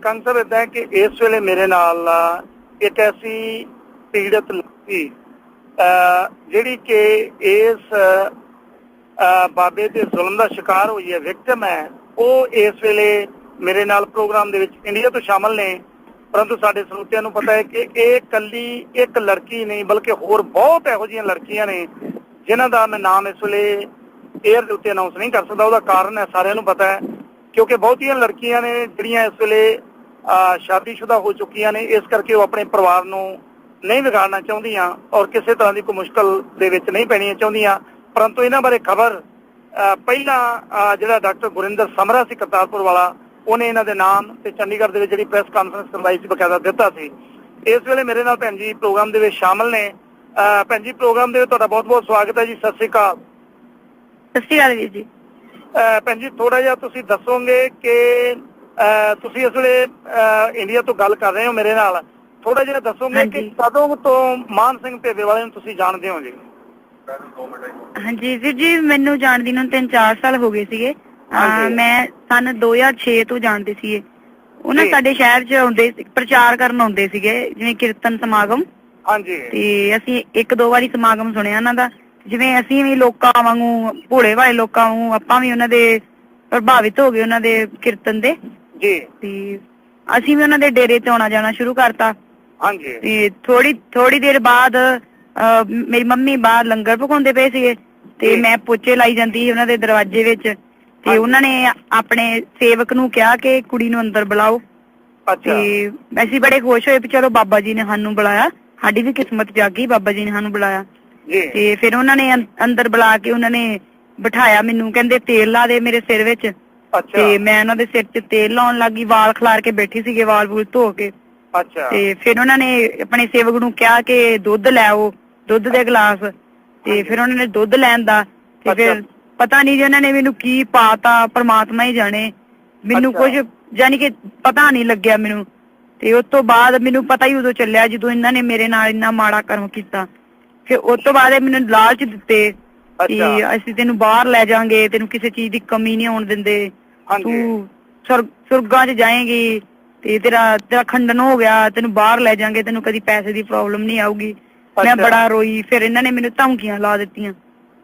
ਕੰਗ ਸਾਹਿਬ, ਏਦਾਂ ਹੈ ਕਿ ਇਸ ਵੇਲੇ ਮੇਰੇ ਨਾਲ ਇੱਕ ਐਸੀ ਪੀੜਤ ਲੜਕੀ ਜਿਹੜੀ ਕਿ ਇਸ ਬਾਬੇ ਦੇ ਜ਼ੁਲਮ ਦਾ ਸ਼ਿਕਾਰ ਹੋਈ ਹੈ, ਵਿਕਟਮ ਹੈ, ਉਹ ਇਸ ਵੇਲੇ ਮੇਰੇ ਨਾਲ ਪ੍ਰੋਗਰਾਮ ਦੇ ਵਿੱਚ ਇੰਡੀਆ ਤੋਂ ਸ਼ਾਮਲ ਨੇ। ਪਰੰਤੂ ਸਾਡੇ ਸਰੋਤਿਆਂ ਨੂੰ ਪਤਾ ਹੈ ਕਿ ਇਹ ਇਕੱਲੀ ਇੱਕ ਲੜਕੀ ਨਹੀਂ ਬਲਕਿ ਹੋਰ ਬਹੁਤ ਇਹੋ ਜਿਹੀਆਂ ਲੜਕੀਆਂ ਨੇ ਜਿਨ੍ਹਾਂ ਦਾ ਮੈਂ ਨਾਮ ਇਸ ਵੇਲੇ ਏਅਰ ਦੇ ਉੱਤੇ ਅਨਾਉਂਸ ਨਹੀਂ ਕਰ ਸਕਦਾ। ਉਹਦਾ ਕਾਰਨ ਹੈ ਸਾਰਿਆਂ ਨੂੰ ਪਤਾ ਹੈ, ਕਿਉਂਕਿ ਬਹੁਤੀਆਂ ਲੜਕੀਆਂ ਨੇ ਜਿਹੜੀਆਂ ਇਸ ਵੇਲੇ ਸ਼ਾਦੀशुदा ਹੋ ਚੁੱਕੀਆਂ ਨੇ, ਇਸ ਕਰਕੇ ਉਹ ਆਪਣੇ ਪਰਿਵਾਰ ਨੂੰ ਨਹੀਂ ਵਿਗਾੜਨਾ ਚਾਹੁੰਦੀਆਂ ਔਰ ਕਿਸੇ ਤਰ੍ਹਾਂ ਦੀ ਕੋਈ ਮੁਸ਼ਕਲ ਦੇ ਵਿੱਚ ਨਹੀਂ ਪੈਣੀਆਂ ਚਾਹੁੰਦੀਆਂ। ਪਰੰਤੂ ਇਹਨਾਂ ਬਾਰੇ ਖਬਰ ਪਹਿਲਾਂ ਜਿਹੜਾ ਡਾਕਟਰ ਗੁਰਿੰਦਰ ਸਮਰਾ ਸੀ ਕਰਤਾਰਪੁਰ ਵਾਲਾ, ਉਹਨੇ ਇਹਨਾਂ ਦੇ ਨਾਮ ਤੇ ਚੰਡੀਗੜ੍ਹ ਦੇ ਵਿੱਚ ਜਿਹੜੀ ਪ੍ਰੈਸ ਕਾਨਫਰੰਸ ਕਰਵਾਈ ਸੀ ਬਕਾਇਦਾ ਦਿੱਤਾ ਸੀ। ਇਸ ਵੇਲੇ ਮੇਰੇ ਨਾਲ ਭੈਣ ਜੀ ਪ੍ਰੋਗਰਾਮ ਦੇ ਵਿੱਚ ਸ਼ਾਮਲ ਨੇ। ਭੈਣ ਜੀ, ਪ੍ਰੋਗਰਾਮ ਦੇ ਵਿੱਚ ਤੁਹਾਡਾ ਬਹੁਤ ਬਹੁਤ ਸਵਾਗਤ ਹੈ ਜੀ। ਸਤਿ ਸ਼੍ਰੀ ਅਕਾਲ। ਸਤਿ ਸ਼੍ਰੀ ਅਕਾਲ ਵੀਰ ਜੀ। ਭੈਣ ਜੀ, ਥੋੜਾ ਜਿਹਾ ਤੁਸੀਂ ਦੱਸੋਗੇ ਕਿ ਤੁਸੀਂ ਇਸ ਵੇਲੇ ਇੰਡੀਆ ਤੋਂ ਗੱਲ ਕਰ ਰਹੇ ਹੋ ਮੇਰੇ ਨਾਲ, ਥੋੜਾ ਜਿਹਾ ਦੱਸੋਗੇ ਕਿ ਕਦੋਂ ਤੋਂ ਮਾਨ ਸਿੰਘ ਭੇਵੇ ਵਾਲੇ ਨੂੰ ਤੁਸੀਂ ਜਾਣਦੇ ਹੋ ਜੀ? ਹਾਂਜੀ ਵੀਰ ਜੀ, ਮੈਨੂੰ ਜਾਣਦੀ ਨੂੰ 3-4 ਸਾਲ ਹੋ ਗਏ ਸੀਗੇ। ਮੈਂ ਸਨ 2006 ਤੋਂ ਜਾਣਦੇ ਸੀਗੇ। ਉਹਨਾਂ ਸਾਡੇ ਸ਼ਹਿਰ 'ਚ ਆਉਂਦੇ, ਪ੍ਰਚਾਰ ਕਰਨ ਆਉਂਦੇ ਸੀਗੇ, ਜਿਵੇਂ ਕੀਰਤਨ ਸਮਾਗਮ। ਹਾਂਜੀ। ਤੇ ਅਸੀਂ 1-2 ਵਾਰੀ ਸਮਾਗਮ ਸੁਣਿਆ ਉਹਨਾਂ ਦਾ। ਜਿਵੇਂ ਅਸੀਂ ਵੀ ਲੋਕਾਂ ਵਾਂਗੂ, ਭੋਲੇ ਭਾਲੇ ਲੋਕਾਂ ਵਾਂਗੂ, ਆਪਾਂ ਵੀ ਉਹਨਾਂ ਦੇ ਪ੍ਰਭਾਵਿਤ ਹੋ ਗਏ ਉਹਨਾਂ ਦੇ ਕੀਰਤਨ ਦੇ ਜੀ। ਤੇ ਅਸੀਂ ਵੀ ਉਹਨਾਂ ਦੇ ਡੇਰੇ ਤੇ ਆਉਣਾ ਜਾਣਾ ਸ਼ੁਰੂ ਕਰਤਾ। ਹਾਂਜੀ। ਤੇ ਥੋੜੀ ਦੇਰ ਬਾਅਦ ਮੇਰੀ ਮੰਮੀ ਬਾਹਰ ਲੰਗਰ ਪਕਾਉਂਦੇ ਪਏ ਸੀਗੇ ਤੇ ਮੈਂ ਪੋਚੇ ਲਾਈ ਜਾਂਦੀ ਸੀ ਉਹਨਾਂ ਦੇ ਦਰਵਾਜ਼ੇ ਵਿੱਚ, ਤੇ ਉਹਨਾਂ ਨੇ ਆਪਣੇ ਸੇਵਕ ਨੂੰ ਕਿਹਾ ਕਿ ਕੁੜੀ ਨੂੰ ਅੰਦਰ ਬੁਲਾਓ। ਤੇ ਅਸੀਂ ਬੜੇ ਖੁਸ਼ ਹੋਏ ਵੀ ਚਲੋ ਬਾਬਾ ਜੀ ਨੇ ਸਾਨੂੰ ਬੁਲਾਇਆ, ਸਾਡੀ ਵੀ ਕਿਸਮਤ ਜਾਗੀ, ਬਾਬਾ ਜੀ ਨੇ ਸਾਨੂੰ ਬੁਲਾਇਆ। ਜੀ ਤੇ ਫਿਰ ਉਹਨਾਂ ਨੇ ਅੰਦਰ ਬੁਲਾ ਕੇ ਉਹਨਾਂ ਨੇ ਬਿਠਾਇਆ ਮੈਨੂੰ, ਕਹਿੰਦੇ ਤੇਲ ਲਾ ਦੇ ਮੇਰੇ ਸਿਰ ਵਿੱਚ। ਅੱਛਾ ਤੇ ਮੈਂ ਉਹਨਾਂ ਦੇ ਸਿਰ 'ਚ ਤੇਲ ਲਾਉਣ ਲੱਗੀ, ਵਾਲ ਖਿਲਾਰ ਕੇ ਬੈਠੀ ਸੀਗੇ, ਵਾਲ ਵੂਲ ਧੋ ਕੇ। ਅੱਛਾ ਤੇ ਫਿਰ ਉਹਨਾਂ ਨੇ ਆਪਣੇ ਸੇਵਕ ਨੂੰ ਕਿਹਾ ਕਿ ਦੁੱਧ ਲੈ ਆਓ, ਦੁੱਧ ਦੇ ਗਲਾਸ। ਤੇ ਫਿਰ ਉਹਨਾਂ ਨੇ ਦੁੱਧ ਲੈਣ ਦਾ, ਤੇ ਫਿਰ ਪਤਾ ਨਹੀਂ ਜੀ ਉਹਨਾਂ ਨੇ ਮੈਨੂੰ ਕੀ ਪਾਤਾ, ਪ੍ਰਮਾਤਮਾ ਹੀ ਜਾਣੇ। ਮੈਨੂੰ ਕੁਝ ਜਾਨੀ ਕਿ ਪਤਾ ਨਹੀਂ ਲੱਗਿਆ ਮੈਨੂੰ। ਤੇ ਉਸ ਤੋਂ ਬਾਅਦ ਮੈਨੂੰ ਪਤਾ ਹੀ ਉਦੋਂ ਚੱਲਿਆ ਜਦੋਂ ਇਹਨਾਂ ਨੇ ਮੇਰੇ ਨਾਲ ਇੰਨਾ ਮਾੜਾ ਕਰਮ ਕੀਤਾ। ਫਿਰ ਉਸ ਤੋਂ ਬਾਅਦ ਇਹ ਮੈਨੂੰ ਲਾਲਚ ਦਿੱਤੇ ਕਿ ਅਸੀਂ ਤੈਨੂੰ ਬਾਹਰ ਲੈ ਜਾਾਂਗੇ, ਤੈਨੂੰ ਕਿਸੇ ਚੀਜ਼ ਦੀ ਕਮੀ ਨਹੀਂ ਆਉਣ ਦਿੰਦੇ, ਤੂੰ ਸੁਰਗਾਂ 'ਚ ਜਾਏਂਗੀ, ਤੇ ਤੇਰਾ ਖੰਡਨ ਹੋ ਗਿਆ, ਤੈਨੂੰ ਬਾਹਰ ਲੈ ਜਾਾਂਗੇ, ਤੈਨੂੰ ਕਦੀ ਪੈਸੇ ਦੀ ਪ੍ਰੋਬਲਮ ਨਹੀਂ ਆਊਗੀ। ਮੈਂ ਬੜਾ ਰੋਈ। ਫਿਰ ਇਹਨਾਂ ਨੇ ਮੈਨੂੰ ਧਮਕੀਆਂ ਲਾ ਦਿੱਤੀਆਂ।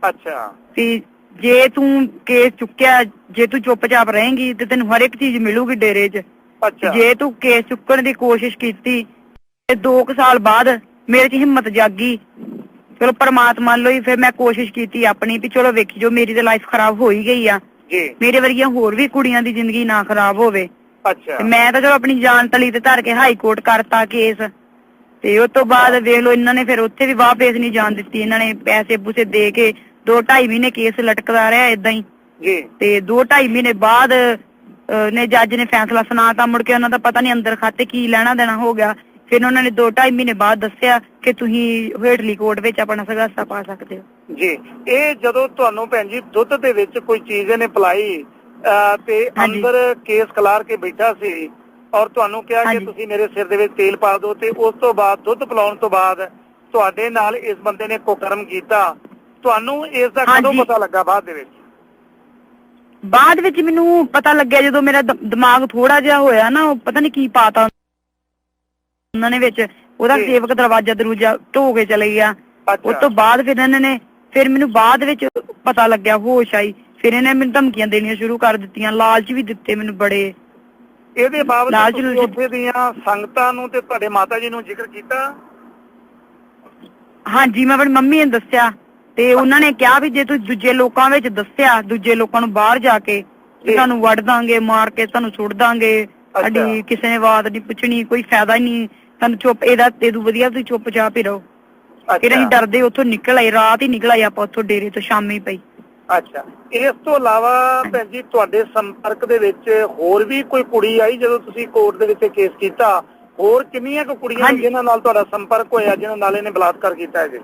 ਅੱਛਾ ਵੀ ਜੇ ਤੂੰ ਕੇਸ ਚੁੱਕਿਆ, ਜੇ ਤੂੰ ਚੁੱਪਚਾਪ ਰਹੇਂਗੀ ਤੇ ਤੈਨੂੰ ਹਰ ਇੱਕ ਚੀਜ਼ ਮਿਲੂਗੀ ਡੇਰੇ 'ਚ। ਜੇ ਤੂੰ ਕੇਸ ਚੁੱਕਣ ਦੀ ਕੋਸ਼ਿਸ਼ ਕੀਤੀ ਤੇ 2 ਸਾਲ ਬਾਅਦ ਮੇਰੇ 'ਚ ਹਿੰਮਤ ਜਾਗੀ। ਚਲੋ ਪਰਮਾਤਮਾ ਵੱਲੋਂ ਹੀ ਫਿਰ ਮੈਂ ਕੋਸ਼ਿਸ਼ ਕੀਤੀ ਆਪਣੀ ਵੀ ਚਲੋ ਵੇਖੀ ਜੋ, ਮੇਰੀ ਤਾਂ ਲਾਈਫ ਖਰਾਬ ਹੋ ਹੀ ਗਈ ਆ, ਮੇਰੇ ਵਰਗੀਆਂ ਹੋਰ ਵੀ ਕੁੜੀਆਂ ਦੀ ਜ਼ਿੰਦਗੀ ਨਾ ਖਰਾਬ ਹੋਵੇ। ਤੇ ਮੈਂ ਤਾਂ ਚਲੋ ਆਪਣੀ ਜਾਨ ਤਲੀ ਤੇ ਧਰ ਕੇ ਹਾਈ ਕੋਰਟ ਕਰਤਾ ਕੇਸ। ਤੇ ਉਸ ਤੋਂ ਬਾਅਦ ਵੇਖ ਲਓ ਇਹਨਾਂ ਨੇ ਫਿਰ ਉੱਥੇ ਵੀ ਵਾਹ ਪੇਸ਼ ਨਹੀਂ ਜਾਣ ਦਿੱਤੀ। ਇਹਨਾਂ ਨੇ ਪੈਸੇ ਪੂਸੇ ਦੇ ਕੇ 2-2.5 ਮਹੀਨੇ ਕੇਸ ਲਟਕਦਾ ਰਿਹਾ ਏਦਾਂ ਹੀ। ਤੇ 2-2.5 ਮਹੀਨੇ ਬਾਅਦ ਨੇ ਜੱਜ ਨੇ ਫੈਸਲਾ ਸੁਣਾਤਾ। ਮੁੜ ਕੇ ਉਹਨਾਂ ਦਾ ਪਤਾ ਨਹੀਂ ਅੰਦਰ ਖਾਤੇ ਕੀ ਲੈਣਾ ਦੇਣਾ ਹੋ ਗਿਆ। ਫਿਰ ਉਹਨਾਂ ਨੇ 2-2.5 ਮਹੀਨੇ ਬਾਅਦ ਦੱਸਿਆ ਕਿ ਤੁਸੀਂ ਹੇਠਲੀ ਕੋਰਟ ਵਿੱਚ ਆਪਣਾ ਸਗਾਸਾ ਪਾ ਸਕਦੇ ਹੋ। ਜੀ ਇਹ ਜਦੋਂ ਤੁਹਾਨੂੰ ਭੈਣ ਜੀ ਦੁੱਧ ਦੇ ਵਿੱਚ ਕੋਈ ਚੀਜ਼ ਇਹਨੇ ਪਿਲਾਈ ਤੇ ਅੰਦਰ ਕੇਸ ਖਿਲਾਰ ਕੇ ਬੈਠਾ ਸੀ ਔਰ ਤੁਹਾਨੂੰ ਕਿਹਾ ਕਿ ਤੁਸੀਂ ਮੇਰੇ ਸਿਰ ਦੇ ਵਿੱਚ ਤੇਲ ਪਾ ਦਿਓ, ਤੇ ਉਸ ਤੋਂ ਬਾਅਦ ਦੁੱਧ ਪਿਲਾਉਣ ਤੋਂ ਬਾਅਦ ਤੁਹਾਡੇ ਨਾਲ ਇਸ ਬੰਦੇ ਨੇ ਕੁਕਰਮ ਕੀਤਾ, ਤੁਹਾਨੂੰ ਇਸ ਦਾ ਕਦੋਂ ਪਤਾ ਲੱਗਾ? ਬਾਅਦ ਵਿੱਚ ਮੈਨੂੰ ਪਤਾ ਲੱਗਿਆ ਜਦੋਂ ਮੇਰਾ ਦਿਮਾਗ ਥੋੜਾ ਜਿਹਾ ਹੋਇਆ ਨਾ, ਉਹ ਪਤਾ ਨਹੀਂ ਕੀ ਪਾਤਾ ਉਹਨਾਂ ਨੇ ਵਿੱਚ। ਉਹਦਾ ਸੇਵਕ ਦਰਵਾਜ਼ਾ ਢੋ ਕੇ ਚਲੇ ਗਿਆ। ਉਸ ਤੋਂ ਬਾਅਦ ਫਿਰ ਇਹਨਾਂ ਨੇ ਮੈਨੂੰ ਬਾਅਦ ਵਿੱਚ ਪਤਾ ਲੱਗਿਆ, ਹੋਸ਼ ਆਈ। ਫਿਰ ਇਹਨੇ ਮੈਨੂੰ ਧਮਕੀਆਂ ਦੇਣੀਆਂ ਸ਼ੁਰੂ ਕਰ ਦਿੱਤੀਆਂ, ਲਾਲਚ ਵੀ ਦਿੱਤੇ ਮੈਨੂੰ ਬੜੇ। ਇਹਦੇ ਬਾਬਤ ਤੁਸੀਂ ਉੱਥੇ ਦੀਆਂ ਸੰਗਤਾਂ ਨੂੰ ਤੇ ਤੁਹਾਡੇ ਮਾਤਾ ਜੀ ਨੂੰ ਜ਼ਿਕਰ ਕੀਤਾ? ਹਾਂਜੀ, ਮੈਂ ਆਪਣੀ ਮੰਮੀ ਨੂੰ ਦੱਸਿਆ। ਤੇ ਉਹਨਾਂ ਨੇ ਕਿਹਾ ਵੀ ਜੇ ਤੁਸੀਂ ਦੂਜੇ ਲੋਕਾਂ ਵਿੱਚ ਦੱਸਿਆ, ਦੂਜੇ ਲੋਕਾਂ ਨੂੰ ਬਾਹਰ ਜਾ ਕੇ, ਤੁਹਾਨੂੰ ਵੱਢ ਦਾਂਗੇ, ਮਾਰ ਕੇ ਤੁਹਾਨੂੰ ਸੁੱਟ ਦਾਂਗੇ, ਸਾਡੀ ਕਿਸੇ ਨੇ ਬਾਤ ਨਹੀਂ ਪੁੱਛਣੀ, ਕੋਈ ਫਾਇਦਾ ਹੀ ਨਹੀਂ, ਤੁਹਾਨੂੰ ਚੁੱਪ ਇਹਦੋਂ ਵਧੀਆ ਤੁਸੀਂ ਚੁੱਪਚਾਪ ਹੀ ਰਹੋ। ਫਿਰ ਅਸੀਂ ਡਰਦੇ ਉੱਥੋਂ ਨਿਕਲ ਆਏ, ਰਾਤ ਹੀ ਨਿਕਲ ਆਏ ਆਪਾਂ ਉੱਥੋਂ ਡੇਰੇ ਤੋਂ ਸ਼ਾਮੀ ਪਈ। ਅੱਛਾ, ਇਸ ਤੋਂ ਇਲਾਵਾ ਭੈਣ ਜੀ ਤੁਹਾਡੇ ਸੰਪਰਕ ਦੇ ਵਿੱਚ ਹੋਰ ਵੀ ਕੋਈ ਕੁੜੀ ਆਈ ਜਦੋਂ ਤੁਸੀਂ ਕੋਰਟ ਦੇ ਵਿੱਚ ਕੇਸ ਕੀਤਾ? ਹੋਰ ਕਿੰਨੀਆਂ ਕੁ ਕੁੜੀਆਂ ਜਿਨ੍ਹਾਂ ਨਾਲ ਤੁਹਾਡਾ ਸੰਪਰਕ ਹੋਇਆ, ਜਿਨ੍ਹਾਂ ਨਾਲ ਇਹਨੇ ਬਲਾਤਕਾਰ ਕੀਤਾ ਹੈ ਜੀ?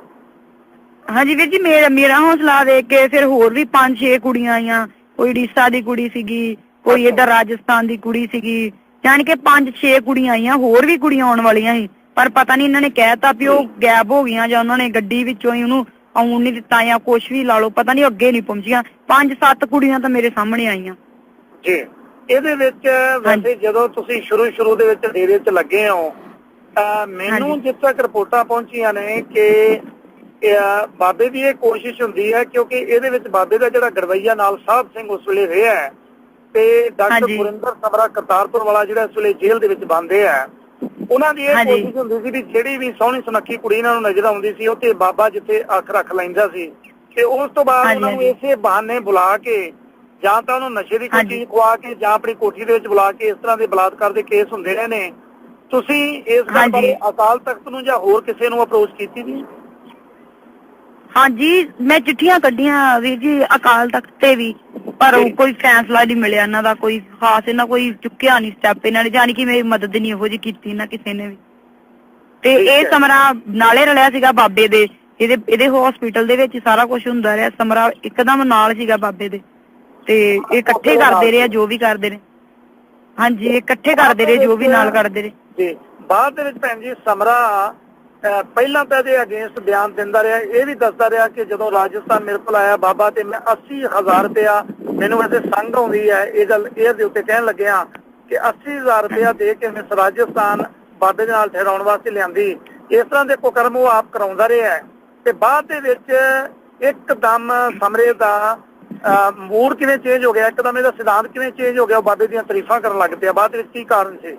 ਹਾਂਜੀ ਵੀਰ ਜੀ, ਮੇਰਾ ਹੌਸਲਾ ਦੇਖ ਕੇ ਫਿਰ ਹੋਰ ਵੀ 5-6 ਕੁੜੀਆਂ ਆਈਆਂ। ਕੋਈ ਉੜੀਸਾ ਦੀ ਕੁੜੀ ਸੀਗੀ, ਕੋਈ ਇੱਧਰ ਰਾਜਸਥਾਨ ਦੀ ਕੁੜੀ ਸੀਗੀ, ਯਾਨੀ ਕਿ 5-6 ਕੁੜੀਆਂ ਆਈਆਂ। ਹੋਰ ਵੀ ਕੁੜੀਆਂ ਆਉਣ ਵਾਲੀਆਂ ਸੀ, ਪਰ ਪਤਾ ਨਹੀਂ ਇਹਨਾਂ ਨੇ ਕਹਿਤਾ ਵੀ ਉਹ ਗਾਇਬ ਹੋ ਗਈਆਂ, ਜਾਂ ਉਹਨਾਂ ਨੇ ਗੱਡੀ ਵਿੱਚੋਂ ਹੀ ਉਹਨੂੰ ਆਉਣ ਨਹੀਂ ਦਿੱਤਾ, ਜਾਂ ਕੁਛ ਵੀ ਲਾ ਲਓ, ਪਤਾ ਨਹੀਂ ਅੱਗੇ ਨਹੀਂ ਪਹੁੰਚੀਆਂ। 5-7 ਕੁੜੀਆਂ ਤਾਂ ਮੇਰੇ ਸਾਹਮਣੇ ਆਈਆਂ ਜੀ। ਇਹਦੇ ਵਿੱਚ ਵੈਸੇ ਜਦੋਂ ਤੁਸੀਂ ਸ਼ੁਰੂ ਦੇ ਵਿੱਚ ਡੇਰੇ 'ਚ ਲੱਗੇ ਹੋ, ਮੈਨੂੰ ਜਿੱਥੇ ਤੱਕ ਰਿਪੋਰਟਾਂ ਪਹੁੰਚੀਆਂ ਨੇ ਕਿ ਬਾਬੇ ਦੀ ਇਹ ਕੋਸ਼ਿਸ਼ ਹੁੰਦੀ ਹੈ, ਕਿਉਂਕਿ ਇਹਦੇ ਵਿੱਚ ਬਾਬੇ ਦਾ ਜਿਹੜਾ ਗੜਵਈਆ ਨਾਲ ਸਾਹਿਬ ਸਿੰਘ ਉਸ ਵੇਲੇ ਰਿਹਾ, ਤੇ ਡਾਕਟਰ ਗੁਰਿੰਦਰ ਸਮਰਾ ਕਰਤਾਰਪੁਰ ਵਾਲਾ ਜਿਹੜਾ ਇਸ ਵੇਲੇ ਜੇਲ੍ਹ ਦੇ ਵਿੱਚ ਬੰਦੇ ਆ, ਉਹਨਾਂ ਦੀ ਇਹ ਕੋਸ਼ਿਸ਼ ਹੁੰਦੀ ਸੀ ਵੀ ਜਿਹੜੀ ਵੀ ਸੋਹਣੀ ਸੁਨੱਖੀ ਕੁੜੀ ਇਹਨਾਂ ਨੂੰ ਨਜ਼ਰ ਆਉਂਦੀ ਸੀ ਉਹ ਤੇ ਬਾਬਾ ਜਿੱਥੇ ਅੱਖ ਰੱਖ ਲੈਂਦਾ ਸੀ, ਤੇ ਉਸ ਤੋਂ ਬਾਅਦ ਉਹਨਾਂ ਨੂੰ ਇਸੇ ਬਹਾਨੇ ਬੁਲਾ ਕੇ ਜਾਂ ਤਾਂ ਉਹਨੂੰ ਨਸ਼ੇ ਦੀ ਕੋਈ ਚੀਜ਼ ਖਵਾ ਕੇ ਜਾਂ ਆਪਣੀ ਕੋਠੀ ਦੇ ਵਿੱਚ ਬੁਲਾ ਕੇ ਇਸ ਤਰ੍ਹਾਂ ਦੇ ਬਲਾਤਕਾਰ ਦੇ ਕੇਸ ਹੁੰਦੇ ਰਹੇ ਨੇ। ਤੁਸੀਂ ਇਸ ਗੱਲ ਬਾਰੇ ਅਕਾਲ ਤਖਤ ਨੂੰ ਜਾਂ ਹੋਰ ਕਿਸੇ ਨੂੰ ਅਪਰੋਚ ਕੀਤੀ ਨਹੀਂ? ਹਾਂਜੀ, ਮੈਂ ਚਿੱਠੀਆਂ ਕੱਢੀਆਂ ਵੀਰ ਜੀ ਅਕਾਲ ਤਖਤ ਤੇ ਵੀ, ਪਰ ਕੋਈ ਫੈਸਲਾ ਨਹੀਂ ਮਿਲਿਆ ਇਹਨਾਂ ਦਾ, ਕੋਈ ਖਾਸ ਇਹਨਾਂ ਕੋਈ ਚੁੱਕਿਆ ਨਹੀਂ ਸਟੈਪ ਇਹਨਾਂ ਨੇ, ਜਾਨੀ ਕਿ ਮੇਰੀ ਮਦਦ ਨਹੀਂ ਇਹੋ ਜਿਹੀ ਕੀਤੀ ਨਾ ਕਿਸੇ ਨੇ ਵੀ। ਤੇ ਇਹ ਸਮਰਾ ਨਾਲੇ ਰਲਿਆ ਸੀਗਾ ਬਾਬੇ ਦੇ, ਇਹਦੇ ਹਸਪੀਟਲ ਦੇ ਵਿੱਚ ਸਾਰਾ ਕੁਝ ਹੁੰਦਾ ਰਿਹਾ। ਸਮਰਾ ਇੱਕਦਮ ਨਾਲ ਸੀਗਾ ਬਾਬੇ ਦੇ, ਤੇ ਇਹ ਇਕੱਠੇ ਕਰਦੇ ਰਹੇ ਜੋ ਵੀ ਕਰਦੇ ਨੇ। ਹਾਂਜੀ, ਇਹ ਇਕੱਠੇ ਕਰਦੇ ਰਹੇ ਜੋ ਵੀ ਨਾਲ ਕਰਦੇ ਰਹੇ ਜੀ। ਬਾਅਦ ਦੇ ਵਿੱਚ ਭੈਣ ਜੀ ਸਮਰਾ ਪਹਿਲਾਂ ਤਾਂ ਇਹਦੇ ਅਗੇਂਸਟ ਬਿਆਨ ਦਿੰਦਾ ਰਿਹਾ, ਇਹ ਵੀ ਦੱਸਦਾ ਰਿਹਾ ਕਿ ਜਦੋਂ ਰਾਜਸਥਾਨ ਮੇਰੇ ਕੋਲ ਆਇਆ ਬਾਬਾ ਤੇ ਮੈਂ 80,000 ਰੁਪਇਆ, ਮੈਨੂੰ ਵੈਸੇ ਸੰਗ ਆਉਂਦੀ ਹੈ ਇਹ ਗੱਲ ਇਹ ਦੇ ਉੱਤੇ ਕਹਿਣ ਲੱਗਿਆ ਕਿ 80,000 ਰੁਪਇਆ ਦੇ ਕੇ ਮੈਂ ਰਾਜਸਥਾਨ ਬਾਬੇ ਦੇ ਨਾਲ ਠਹਿਰਾਉਣ ਵਾਸਤੇ ਲਿਆਂਦੀ। ਇਸ ਤਰ੍ਹਾਂ ਦੇ ਕੁਕਰਮ ਉਹ ਆਪ ਕਰਾਉਂਦਾ ਰਿਹਾ। ਤੇ ਬਾਅਦ ਦੇ ਵਿੱਚ ਇੱਕਦਮ ਸਮਰੇ ਦਾ ਮੂਡ ਕਿਵੇਂ ਚੇਂਜ ਹੋ ਗਿਆ, ਇੱਕਦਮ ਇਹਦਾ ਸਿਧਾਂਤ ਕਿਵੇਂ ਚੇਂਜ ਹੋ ਗਿਆ, ਉਹ ਬਾਬੇ ਦੀਆਂ ਤਾਰੀਫਾਂ ਕਰਨ ਲੱਗ ਪਿਆ? ਬਾਅਦ ਵਿੱਚ ਕੀ ਕਾਰਨ ਸੀ?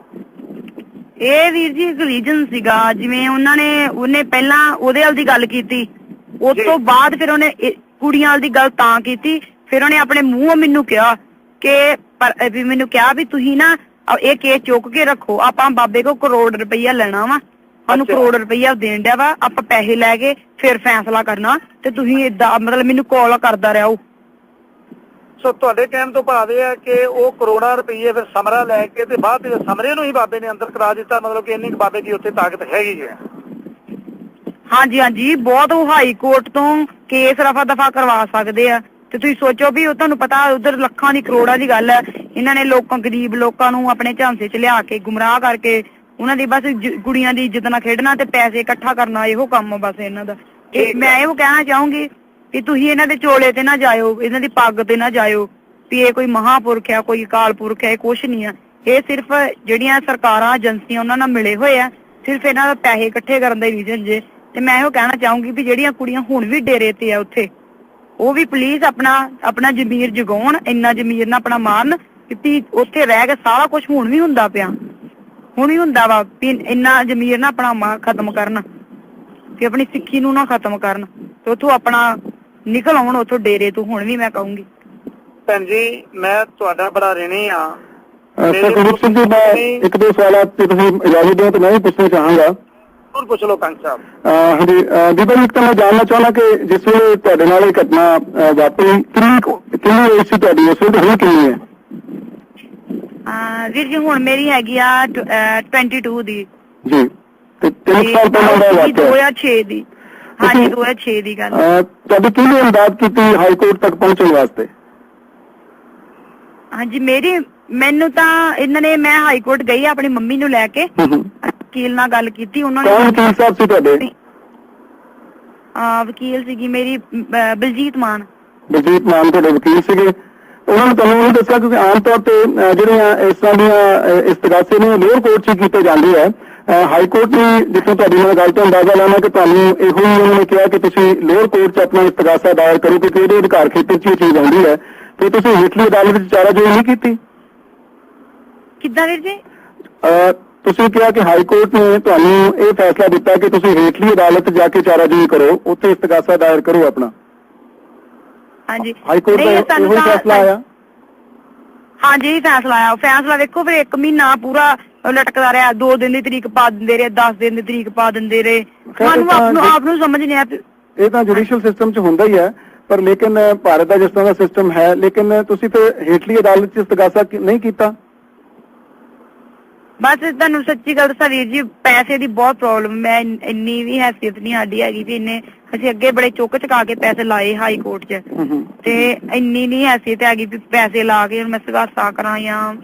ਇਹ ਵੀਰ ਜੀ ਇੱਕ ਰੀਜਨ ਸੀਗਾ, ਜਿਵੇਂ ਉਹਨੇ ਪਹਿਲਾਂ ਉਹਦੇ ਵੱਲ ਦੀ ਗੱਲ ਕੀਤੀ, ਉਸ ਤੋਂ ਬਾਅਦ ਫਿਰ ਉਹਨੇ ਕੁੜੀਆਂ ਵੱਲ ਦੀ ਗੱਲ ਤਾਂ ਕੀਤੀ। ਫਿਰ ਉਹਨੇ ਆਪਣੇ ਮੂੰਹੋਂ ਮੈਨੂੰ ਕਿਹਾ ਕਿ ਮੈਨੂੰ ਕਿਹਾ ਵੀ ਤੁਸੀਂ ਨਾ ਇਹ ਕੇਸ ਚੁੱਕ ਕੇ ਰੱਖੋ, ਆਪਾਂ ਬਾਬੇ ਕੋਲ 1 ਕਰੋੜ ਰੁਪਈਆ ਲੈਣਾ ਵਾ, ਸਾਨੂੰ ਕਰੋੜ ਰੁਪਈਆ ਦੇਣ ਡਿਆ ਵਾ, ਆਪਾਂ ਪੈਸੇ ਲੈ ਕੇ ਫਿਰ ਫੈਸਲਾ ਕਰਨਾ, ਤੇ ਤੁਸੀਂ ਏਦਾਂ ਮਤਲਬ ਮੈਨੂੰ ਕਾਲ ਕਰਦਾ ਰਿਹਾ ਉਹ। ਸੋ ਤੁਹਾਡੇ ਕਹਿਣ ਤੋਂ ਭਾਵ ਇਹ ਹੈ ਕਿ ਉਹ ਕਰੋੜਾਂ ਰੁਪਏ ਫਿਰ ਸਮਰਾ ਲੈ ਕੇ ਤੇ ਬਾਅਦ ਵਿੱਚ ਸਮਰੇ ਨੂੰ ਹੀ ਬਾਬੇ ਨੇ ਅੰਦਰ ਕਰਾ ਦਿੱਤਾ, ਮਤਲਬ ਕਿ ਇੰਨੀ ਬਾਬੇ ਦੀ ਉੱਥੇ ਤਾਕਤ ਹੈਗੀ ਹੈ। ਹਾਂਜੀ ਹਾਂਜੀ, ਬਹੁਤ ਉਹ ਹਾਈ ਕੋਰਟ ਤੋਂ ਕੇਸ ਰਫਾ ਦਫਾ ਕਰਵਾ ਸਕਦੇ ਆ। ਤੇ ਤੁਸੀਂ ਸੋਚੋ ਵੀ ਉਹ ਤੁਹਾਨੂੰ ਪਤਾ ਉਧਰ ਲੱਖਾਂ ਦੀ ਕਰੋੜਾਂ ਦੀ ਗੱਲ ਹੈ, ਇਹਨਾਂ ਨੇ ਲੋਕਾਂ ਗਰੀਬ ਲੋਕਾਂ ਨੂੰ ਆਪਣੇ ਝਾਂਸੇ 'ਚ ਲਿਆ ਕੇ ਗੁੰਮਰਾਹ ਕਰਕੇ ਉਹਨਾਂ ਦੀ ਬਸ ਕੁੜੀਆਂ ਦੀ ਇੱਜ਼ਤ ਨਾਲ ਖੇਡਣਾ ਤੇ ਪੈਸੇ ਇਕੱਠਾ ਕਰਨਾ, ਇਹੋ ਕੰਮ ਬਸ ਇਹਨਾਂ ਦਾ। ਮੈਂ ਇਹੋ ਕਹਿਣਾ ਚਾਹੂੰਗੀ ਕਿ ਤੁਸੀਂ ਇਹਨਾਂ ਦੇ ਚੋਲੇ ਤੇ ਨਾ ਜਾਇਓ, ਇਹਨਾਂ ਦੀ ਪੱਗ ਤੇ ਨਾ ਜਾਇਓ ਵੀ ਇਹ ਕੋਈ ਮਹਾਪੁਰਖ ਆ, ਕੋਈ ਅਕਾਲ ਪੁਰਖ ਹੈ, ਇਹ ਕੁਛ ਨਹੀਂ ਆ। ਇਹ ਸਿਰਫ ਜਿਹੜੀਆਂ ਸਰਕਾਰਾਂ ਏਜੰਸੀਆਂ ਉਹਨਾਂ ਨਾਲ ਮਿਲੇ ਹੋਏ ਆ, ਸਿਰਫ ਇਹਨਾਂ ਦਾ ਪੈਸੇ ਇਕੱਠੇ ਕਰਨ ਦਾ ਰੀਜ਼ਨ ਜੇ। ਤੇ ਮੈਂ ਇਹੋ ਕਹਿਣਾ ਚਾਹੂੰਗੀ ਵੀ ਜਿਹੜੀਆਂ ਕੁੜੀਆਂ ਹੁਣ ਵੀ ਡੇਰੇ ਤੇ ਆ ਉੱਥੇ, ਉਹ ਵੀ ਪਲੀਜ਼ ਆਪਣਾ ਜ਼ਮੀਰ ਜਗਾਉਣ, ਇੰਨਾ ਜ਼ਮੀਰ ਨਾ ਆਪਣਾ ਮਾਰਨ ਕਿ ਉੱਥੇ ਰਹਿ ਕੇ ਸਾਰਾ ਕੁਝ ਹੁਣ ਵੀ ਹੁੰਦਾ ਪਿਆ, ਹੁਣ ਵੀ ਹੁੰਦਾ ਵਾ ਵੀ ਇੰਨਾ ਜ਼ਮੀਰ ਨਾ ਆਪਣਾ ਖਤਮ ਕਰਨ, ਕਿ ਆਪਣੀ ਸਿੱਖੀ ਨੂੰ ਨਾ ਖਤਮ ਕਰਨ, ਤੇ ਉੱਥੋਂ ਆਪਣਾ ਨਿਕਲ ਆਉਣ ਉੱਥੋਂ ਡੇਰੇ ਤੋਂ। ਹੁਣ ਵੀ ਮੈਂ ਕਹੂੰਗੀ ਭੈਣ ਜੀ ਮੈਂ ਤੁਹਾਡਾ ਬੜਾ ਰਿਣੀ ਆ। ਸਰ ਕੁਲਦੀਪ ਸਿੰਘ ਜੀ, ਮੈਂ ਇੱਕ ਦੋ ਸਵਾਲਾਂ ਤੇ ਤੁਸੀਂ ਇਜਾਜ਼ਤ ਦਿਓ ਤਾਂ ਮੈਂ ਵੀ ਪੁੱਛਣਾ ਚਾਹਾਂਗਾ। ਜ਼ਰੂਰ ਪੁੱਛ ਲਓ ਕੰਗ ਸਾਹਿਬ। ਹਾਂਜੀ ਦੀਪਾ ਜੀ, ਇੱਕ ਤਾਂ ਮੈਂ ਜਾਣਨਾ ਚਾਹੁੰਦਾ ਕਿ ਜਿਸ ਵੇਲੇ ਤੁਹਾਡੇ ਨਾਲ ਇਹ ਘਟਨਾ ਵਾਪਰੀ ਕਿੰਨੀ ਏਜ ਸੀ ਤੁਹਾਡੀ ਉਸ ਵੇਲੇ, ਹੁਣ ਕਿੰਨੀ ਹੈ? ਵੀਰ ਜੀ ਹੁਣ ਮੇਰੀ ਹੈਗੀ ਆ 22 ਦੀ ਜੀ। ਤੇ 3 ਸਾਲ ਪਹਿਲਾਂ ਦਾ ਵਾਕਿਆ 2006 ਦੀ। ਹਾਂਜੀ 2006 ਦੀ ਗੱਲ। ਤੁਹਾਡੀ ਕਿਹਨੇ ਇਮਦਾਦ ਕੀਤੀ ਹਾਈ ਕੋਰਟ ਤੱਕ ਪਹੁੰਚਣ ਵਾਸਤੇ? ਹਾਂਜੀ ਮੈਨੂੰ ਤਾਂ ਇਹਨਾਂ ਨੇ, ਮੈਂ ਹਾਈ ਕੋਰਟ ਗਈ ਆਪਣੀ ਮੰਮੀ ਨੂੰ ਲੈ ਕੇ, ਵਕੀਲ ਨਾਲ ਗੱਲ ਕੀਤੀ, ਉਹਨਾਂ ਨੇ। ਕੌਣ ਵਕੀਲ ਸਾਹਿਬ ਸੀ ਤੁਹਾਡੇ? ਵਕੀਲ ਸੀਗੀ ਮੇਰੀ ਬਲਜੀਤ ਮਾਨ। ਬਲਜੀਤ ਮਾਨ ਤੁਹਾਡੇ ਵਕੀਲ ਸੀਗੇ। ਉਹਨਾਂ ਨੇ ਤੁਹਾਨੂੰ ਇਹ ਦੱਸਿਆ ਕਿਉਂਕਿ ਆਮ ਤੌਰ ਤੇ ਜਿਹੜੀਆਂ ਇਸ ਤਰ੍ਹਾਂ ਦੀਆਂ ਇਸਤਗਾਸੇ ਨੇ ਲੋਅਰ ਕੋਰਟ 'ਚ ਕੀਤੇ ਜਾਂਦੇ ਆ, ਹਾਈ ਕੋਰਟ ਨੇ ਜਿੱਥੋਂ ਤੁਹਾਡੀ ਨਾਲ ਗੱਲ ਤੋਂ ਅੰਦਾਜ਼ਾ ਲਾਉਣਾ ਕਿ ਤੁਹਾਨੂੰ ਇਹੋ ਹੀ ਉਹਨਾਂ ਨੇ ਕਿਹਾ ਕਿ ਤੁਸੀਂ ਲੋਅਰ ਕੋਰਟ 'ਚ ਆਪਣਾ ਇਸਤਗਾਸਾ ਦਾਇਰ ਕਰੋ ਕਿਉਂਕਿ ਇਹਦੇ ਅਧਿਕਾਰ ਖੇਤਰ 'ਚ ਇਹ ਚੀਜ਼ ਆਉਂਦੀ ਹੈ, ਤੇ ਤੁਸੀਂ ਹੇਠਲੀ ਅਦਾਲਤ 'ਚ ਚਾਰਾਜੋਈ ਨਹੀਂ ਕੀਤੀ? ਕਿੱਦਾਂ ਵੀਰ ਜੀ? ਤੁਸੀਂ ਕਿਹਾ ਕਿ ਹਾਈ ਕੋਰਟ ਨੇ ਤੁਹਾਨੂੰ ਇਹ ਫੈਸਲਾ ਦਿੱਤਾ ਕਿ ਤੁਸੀਂ ਹੇਠਲੀ ਅਦਾਲਤ ਜਾ ਕੇ ਚਾਰਾਜੋਈ ਕਰੋ, ਉੱਥੇ ਇਸਤਗਾਸਾ ਦਾਇਰ ਕਰੋ ਆਪਣਾ। ਹਾਂਜੀ ਹਾਈ ਕੋਰਟ ਦਾ ਇਹੋ ਹੀ ਫੈਸਲਾ ਆਇਆ? ਹਾਂਜੀ ਫੈਸਲਾ ਆਇਆ। ਫੈਸਲਾ ਵੇਖੋ ਫਿਰ 1 ਮਹੀਨਾ ਪੂਰਾ ਲਟਕਦਾ ਰਿਹਾ, 2 ਦਿਨ ਦੀ ਤਰੀਕ ਪਾ ਦਿੰਦੇ ਰਹੇ, 10 ਦਿਨ ਦੀ ਤਰੀਕ ਪਾ ਦਿੰਦੇ ਰਹੇ। ਸਾਨੂੰ ਆਪ ਨੂੰ ਸਮਝ ਨਹੀਂ ਆਇਆ। ਇਹ ਤਾਂ ਜੁਡੀਸ਼ੀਅਲ ਸਿਸਟਮ 'ਚ ਹੁੰਦਾ ਹੀ ਹੈ, ਪਰ ਲੇਕਿਨ ਭਾਰਤ ਦਾ ਜਿਸ ਤਰ੍ਹਾਂ ਦਾ ਸਿਸਟਮ ਹੈ, ਲੇਕਿਨ ਤੁਸੀਂ ਫਿਰ ਹੇਠਲੀ ਅਦਾਲਤ 'ਚ ਇਸਤਗਾਸਾ ਨਹੀਂ ਕੀਤਾ? ਬਸ ਤੁਹਾਨੂੰ ਸੱਚੀ ਗੱਲ ਦੱਸਾਂ ਵੀਰ ਜੀ, ਪੈਸੇ ਦੀ ਬਹੁਤ ਪ੍ਰੋਬਲਮ। ਮੈਂ ਇੰਨੀ ਵੀ ਹੈਸੀਅਤ ਨਹੀਂ ਸਾਡੀ ਹੈਗੀ ਵੀ ਅਸੀਂ ਅੱਗੇ ਬੜੇ ਚੁੱਕ ਚੁਕਾ ਕੇ ਪੈਸੇ ਲਾਏ ਹਾਈ ਕੋਰਟ 'ਚ, ਤੇ ਇੰਨੀ ਨਹੀਂ ਹੈਸੀਅਤ ਹੈਗੀ ਵੀ ਪੈਸੇ ਲਾ ਕੇ ਮੈਂ ਇਸਤਗਾਸਾ ਕਰਾਂ। ਜਾਂ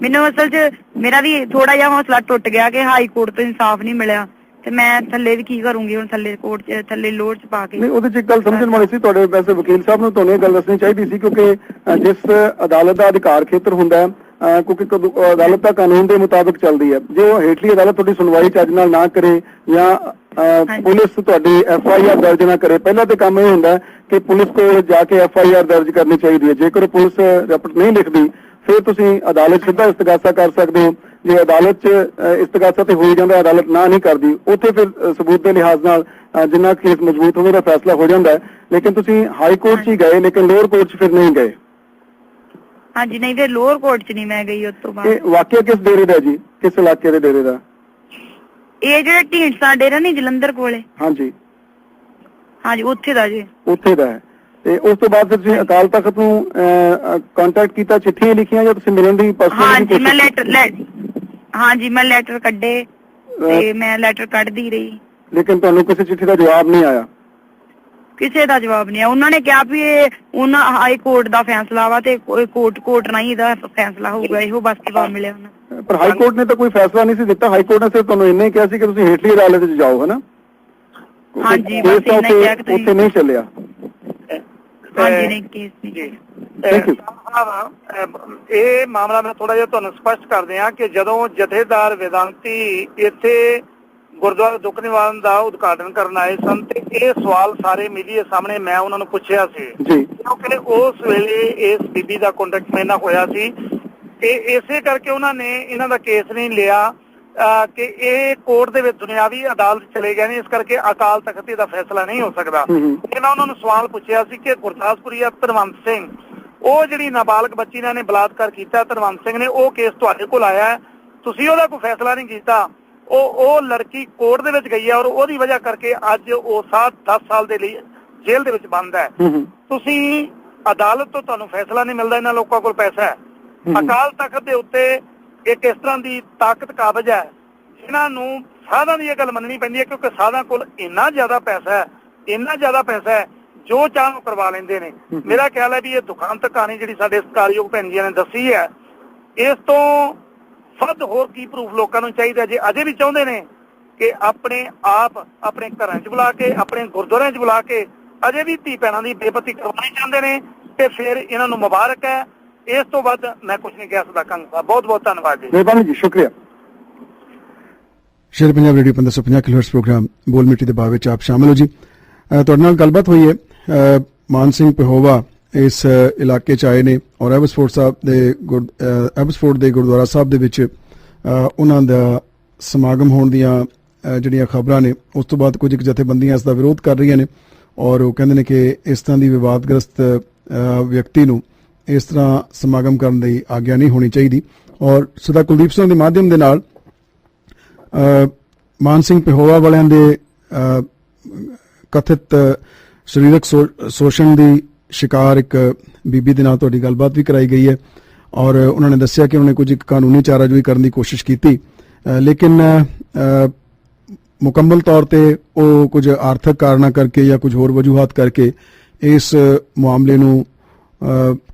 ਮੈਨੂੰ ਅਸਲ 'ਚ ਮੇਰਾ ਵੀ ਥੋੜਾ ਜਿਹਾ ਹੌਸਲਾ ਟੁੱਟ ਗਿਆ ਕਿ ਹਾਈ ਕੋਰਟ ਤੋਂ ਇਨਸਾਫ ਨਹੀਂ ਮਿਲਿਆ, ਤੇ ਮੈਂ ਥੱਲੇ ਵੀ ਕੀ ਕਰੂੰਗੀ ਹੁਣ, ਥੱਲੇ ਕੋਰਟ 'ਚ ਥੱਲੇ ਲੋਅਰ 'ਚ ਪਾ ਕੇ। ਨਹੀਂ, ਉਹਦੇ 'ਚ ਇੱਕ ਗੱਲ ਸਮਝਣ ਵਾਲੀ ਸੀ, ਤੁਹਾਡੇ ਵੈਸੇ ਵਕੀਲ ਸਾਹਿਬ ਨੂੰ ਤੁਹਾਨੂੰ ਇਹ ਗੱਲ ਦੱਸਣੀ ਚਾਹੀਦੀ ਸੀ ਕਿਉਂਕਿ ਜਿਸ ਅਦਾਲਤ ਦਾ ਅਧਿਕਾਰ ਖੇਤਰ ਹੁੰਦਾ ਕਿਉਂਕਿ ਅਦਾਲਤ ਦਾ ਕਾਨੂੰਨ ਦੇ ਮੁਤਾਬਕ ਚੱਲਦੀ ਹੈ, ਜੇ ਉਹ ਹੇਠਲੀ ਅਦਾਲਤ ਤੁਹਾਡੀ ਸੁਣਵਾਈ ਚੱਜ ਨਾਲ ਨਾ ਕਰੇ ਜਾਂ ਪੁਲਿਸ ਤੁਹਾਡੀ FIR ਦਰਜ ਨਾ ਕਰੇ, ਪਹਿਲਾਂ ਤੇ ਕੰਮ ਇਹ ਹੁੰਦਾ ਕਿ ਪੁਲਿਸ ਕੋਲ ਜਾ ਕੇ FIR ਦਰਜ ਕਰਨੀ ਚਾਹੀਦੀ ਹੈ। ਜੇਕਰ ਪੁਲਿਸ ਰਿਪੋਰਟ ਨਹੀਂ ਲਿਖਦੀ ਫਿਰ ਤੁਸੀਂ ਅਦਾਲਤ ਸਿੱਧਾ ਇਸਤਗਾਸਾ ਕਰ ਸਕਦੇ ਹੋ। ਜੇ ਅਦਾਲਤ 'ਚ ਇਸਤਗਾਸਾ ਤੇ ਹੋ ਜਾਂਦਾ, ਅਦਾਲਤ ਨਾ ਨਹੀਂ ਕਰਦੀ, ਉੱਥੇ ਫਿਰ ਸਬੂਤ ਦੇ ਲਿਹਾਜ਼ ਨਾਲ ਜਿੰਨਾ ਕੇਸ ਮਜ਼ਬੂਤ ਹੋਵੇ ਦਾ ਫੈਸਲਾ ਹੋ ਜਾਂਦਾ ਹੈ। ਲੇਕਿਨ ਤੁਸੀਂ ਹਾਈ ਕੋਰਟ 'ਚ ਹੀ ਗਏ, ਲੇਕਿਨ ਲੋਅਰ ਕੋਰਟ 'ਚ ਫਿਰ ਨਹੀਂ ਗਏ। ਹਾਂਜੀ ਨਹੀਂ, ਫਿਰ ਲੋਅਰ ਕੋਰਟ 'ਚ ਨਹੀਂ ਮੈਂ ਗਈ ਉਸ ਤੋਂ ਬਾਅਦ। ਇਹ ਵਾਕਿਆ ਕਿਸ ਡੇਰੇ ਦਾ ਜੀ, ਕਿਸ ਇਲਾਕੇ ਦੇ ਡੇਰੇ ਦਾ? ਇਹ ਜਿਹੜਾ ਢੀਂਡਸਾ ਡੇਰਾ ਨਹੀਂ ਜਲੰਧਰ ਕੋਲੇ? ਹਾਂਜੀ ਹਾਂਜੀ ਉੱਥੇ ਦਾ ਜੀ। ਉੱਥੇ ਦਾ ਹੈ। ਤੇ ਉਸ ਤੋਂ ਬਾਅਦ ਤੁਸੀਂ ਅਕਾਲ ਤਖਤ ਨੂੰ ਕੰਟੈਕਟ ਕੀਤਾ, ਚਿੱਠੀਆਂ ਲਿਖੀਆਂ ਜਾਂ ਤੁਸੀਂ ਮਿਲਣ ਦੀ ਪਰਸਨਲੀ? ਹਾਂਜੀ ਮੈਂ ਲੈਟਰ ਕੱਢੇ ਤੇ ਮੈਂ ਲੈਟਰ ਕੱਢਦੀ ਰਹੀ, ਲੇਕਿਨ ਤੁਹਾਨੂੰ ਕਿਸੇ ਚਿੱਠੀ ਦਾ ਜਵਾਬ ਨਹੀਂ ਆਇਆ? ਕਿਸੇ ਦਾ ਜਵਾਬ ਨਹੀਂ ਆਇਆ। ਉਹਨਾਂ ਨੇ ਕਿਹਾ ਵੀ ਇਹ ਉਹਨਾਂ ਹਾਈ ਕੋਰਟ ਦਾ ਫੈਸਲਾ ਵਾ ਤੇ ਕੋਰਟ ਨਾਲ ਹੀ ਇਹਦਾ ਫੈਸਲਾ ਹੋਊਗਾ, ਇਹੋ ਬਸ ਜਵਾਬ ਮਿਲਿਆ ਉਹਨਾਂ। ਪਰ ਹਾਈ ਕੋਰਟ ਨੇ ਤਾਂ ਕੋਈ ਫੈਸਲਾ ਨਹੀਂ ਸੀ ਦਿੱਤਾ। ਹਾਈ ਕੋਰਟ ਨੇ ਸਿਰਫ ਤੁਹਾਨੂੰ ਇੰਨਾ ਹੀ ਕਿਹਾ ਸੀ ਕਿ ਤੁਸੀਂ ਹੇਠਲੀ ਅਦਾਲਤ 'ਚ ਜਾਓ, ਹੈ ਨਾ? ਹਾਂਜੀ ਬਸ ਇੰਨਾ ਹੀ ਕਿਹਾ ਕਿ ਤੁਸੀਂ ਉੱਥੇ ਨਹੀਂ ਚੱਲਿਆ। ਹਾਂਜੀ ਨਹੀਂ, ਕੇਸ ਨਹੀਂ। ਇਹ ਮਾਮਲਾ ਮੈਂ ਥੋੜਾ ਜਿਹਾ ਤੁਹਾਨੂੰ ਸਪਸ਼ਟ ਕਰਦੇ ਹਾਂ ਕਿ ਜਦੋਂ ਜਥੇਦਾਰ ਵੇਦਾਂਤੀ ਇੱਥੇ ਗੁਰਦੁਆਰਾ ਦੁੱਖ ਨਿਵਾਰਨ ਦਾ ਉਦਘਾਟਨ ਕਰਨ ਆਏ ਸਨ ਤੇ ਇਹ ਸਵਾਲ ਸਾਰੇ ਮੀਡੀਆ ਸਾਹਮਣੇ ਮੈਂ ਉਹਨਾਂ ਨੂੰ ਪੁੱਛਿਆ ਸੀ, ਕਿਉਂਕਿ ਉਸ ਵੇਲੇ ਇਸ ਬੀਬੀ ਦਾ ਕੰਟੈਕਟ ਮੇਰੇ ਨਾਲ ਹੋਇਆ ਸੀ ਤੇ ਇਸੇ ਕਰਕੇ ਉਹਨਾਂ ਨੇ ਇਹਨਾਂ ਦਾ ਕੇਸ ਨਹੀਂ ਲਿਆ ਕਿ ਇਹ ਕੋਰਟ ਦੇ ਵਿੱਚ ਦੁਨਿਆਵੀ ਅਦਾਲਤ ਚਲੇ ਗਏ ਨੇ, ਇਸ ਕਰਕੇ ਅਕਾਲ ਤਖਤ ਦਾ ਫੈਸਲਾ ਨਹੀਂ ਹੋ ਸਕਦਾ। ਤੇ ਮੈਂ ਉਹਨਾਂ ਨੂੰ ਸਵਾਲ ਪੁੱਛਿਆ ਸੀ ਕਿ ਗੁਰਦਾਸਪੁਰੀ ਧਨਵੰਤ ਸਿੰਘ, ਉਹ ਜਿਹੜੀ ਨਾਬਾਲਗ ਬੱਚੀ ਨੇ ਬਲਾਤਕਾਰ ਕੀਤਾ ਧਨਵੰਤ ਸਿੰਘ ਨੇ, ਉਹ ਕੇਸ ਤੁਹਾਡੇ ਕੋਲ ਆਇਆ, ਤੁਸੀਂ ਉਹਦਾ ਕੋਈ ਫੈਸਲਾ ਨਹੀਂ ਕੀਤਾ? ਉਹ ਲੜਕੀ ਕੋਰਟ ਦੇ ਵਿੱਚ ਗਈ ਹੈ ਔਰ ਉਹਦੀ ਵਜ੍ਹਾ ਕਰਕੇ ਅੱਜ ਉਹ 10 ਸਾਲ ਦੇ ਲਈ ਜੇਲ੍ਹ ਦੇ ਵਿੱਚ ਬੰਦ ਹੈ। ਤੁਸੀਂ ਅਦਾਲਤ ਤੋਂ ਤੁਹਾਨੂੰ ਫੈਸਲਾ ਨਹੀਂ ਮਿਲਦਾ, ਇਹਨਾਂ ਲੋਕਾਂ ਕੋਲ ਪੈਸਾ ਹੈ। ਅਕਾਲ ਤਖਤ ਦੇ ਉੱਤੇ ਇੱਕ ਇਸ ਤਰ੍ਹਾਂ ਦੀ ਤਾਕਤ ਕਾਬਜ਼ ਹੈ ਜਿਨ੍ਹਾਂ ਨੂੰ ਸਾਧਾਂ ਦੀ ਇਹ ਗੱਲ ਮੰਨਣੀ ਪੈਂਦੀ ਹੈ, ਕਿਉਂਕਿ ਸਾਧਾਂ ਕੋਲ ਇੰਨਾ ਜ਼ਿਆਦਾ ਪੈਸਾ ਹੈ ਜੋ ਚਾਹ ਨੂੰ ਕਰਵਾ ਲੈਂਦੇ ਨੇ। ਮੇਰਾ ਖਿਆਲ ਹੈ ਵੀ ਇਹ ਦੁਖਾਂਤ ਕਹਾਣੀ ਜਿਹੜੀ ਸਾਡੇ ਸਤਿਕਾਰਯੋਗ ਭੈਣ ਜੀਆਂ ਨੇ ਦੱਸੀ ਹੈ, ਇਸ ਤੋਂ ਵੱਧ ਹੋਰ ਕੀ ਪ੍ਰੂਫ ਲੋਕਾਂ ਨੂੰ ਚਾਹੀਦਾ। ਜੇ ਅਜੇ ਵੀ ਚਾਹੁੰਦੇ ਨੇ ਕਿ ਆਪਣੇ ਆਪ ਆਪਣੇ ਘਰਾਂ 'ਚ ਬੁਲਾ ਕੇ, ਆਪਣੇ ਗੁਰਦੁਆਰਿਆਂ 'ਚ ਬੁਲਾ ਕੇ ਅਜੇ ਵੀ ਧੀ ਭੈਣਾਂ ਦੀ ਬੇਪਤੀ ਕਰਵਾਉਣੀ ਚਾਹੁੰਦੇ ਨੇ, ਤੇ ਫਿਰ ਇਹਨਾਂ ਨੂੰ ਮੁਬਾਰਕ ਹੈ। ਇਸ ਤੋਂ ਵੱਧ ਮੈਂ ਕੁਝ ਨਹੀਂ ਕਹਿ ਸਕਦਾ। ਕੰਗ ਬਹੁਤ ਬਹੁਤ ਧੰਨਵਾਦ ਜੀ। ਮਿਹਰਬਾਨੀ ਜੀ, ਸ਼ੁਕਰੀਆ। ਸ਼ੇਰ ਪੰਜਾਬ ਰੇਡੀਓ 1550 ਕਿਲੋਹਰਟਜ਼ ਪ੍ਰੋਗਰਾਮ ਬੋਲ ਮਿੱਟੀ ਦੇ ਬਾਅਦ ਵਿੱਚ ਆਪ ਸ਼ਾਮਿਲ ਹੋ ਜੀ। ਤੁਹਾਡੇ ਨਾਲ ਗੱਲਬਾਤ ਹੋਈ ਹੈ। ਮਾਨ ਸਿੰਘ ਪਹੋਵਾ ਇਸ ਇਲਾਕੇ 'ਚ ਆਏ ਨੇ ਔਰ ਐਬਸਫੋਰਡ ਦੇ ਗੁਰਦੁਆਰਾ ਸਾਹਿਬ ਦੇ ਵਿੱਚ ਉਹਨਾਂ ਦਾ ਸਮਾਗਮ ਹੋਣ ਦੀਆਂ ਜਿਹੜੀਆਂ ਖਬਰਾਂ ਨੇ, ਉਸ ਤੋਂ ਬਾਅਦ ਕੁਝ ਜਥੇਬੰਦੀਆਂ ਇਸ ਦਾ ਵਿਰੋਧ ਕਰ ਰਹੀਆਂ ਨੇ ਔਰ ਉਹ ਕਹਿੰਦੇ ਨੇ ਕਿ ਇਸ ਤਰ੍ਹਾਂ ਦੀ ਵਿਵਾਦਗ੍ਰਸਤ ਵਿਅਕਤੀ ਨੂੰ ਇਸ ਤਰ੍ਹਾਂ ਸਮਾਗਮ ਕਰਨ ਦੀ ਆਗਿਆ ਨਹੀਂ ਹੋਣੀ ਚਾਹੀਦੀ। ਔਰ ਸਰਦਾਰ ਕੁਲਦੀਪ ਸਿੰਘ ਦੇ ਮਾਧਿਅਮ ਦੇ ਨਾਲ ਮਾਨ ਸਿੰਘ ਪਹੋਵਾ ਵਾਲਿਆਂ ਦੇ ਕਥਿਤ ਸਰੀਰਕ ਸ਼ੋਸ਼ਣ ਦੀ ਸ਼ਿਕਾਰ ਇੱਕ ਬੀਬੀ ਦੇ ਨਾਲ ਤੁਹਾਡੀ ਗੱਲਬਾਤ ਵੀ ਕਰਾਈ ਗਈ ਹੈ ਔਰ ਉਹਨਾਂ ਨੇ ਦੱਸਿਆ ਕਿ ਉਹਨਾਂ ਨੇ ਕੁਝ ਕਾਨੂੰਨੀ ਚਾਰਾਜੋਈ ਕਰਨ ਦੀ ਕੋਸ਼ਿਸ਼ ਕੀਤੀ, ਲੇਕਿਨ ਮੁਕੰਮਲ ਤੌਰ ਤੇ ਉਹ ਕੁਝ ਆਰਥਿਕ ਕਾਰਨਾਂ ਕਰਕੇ ਜਾਂ ਕੁਝ ਹੋਰ ਵਜੂਹਾਤ ਕਰਕੇ ਇਸ ਮਾਮਲੇ ਨੂੰ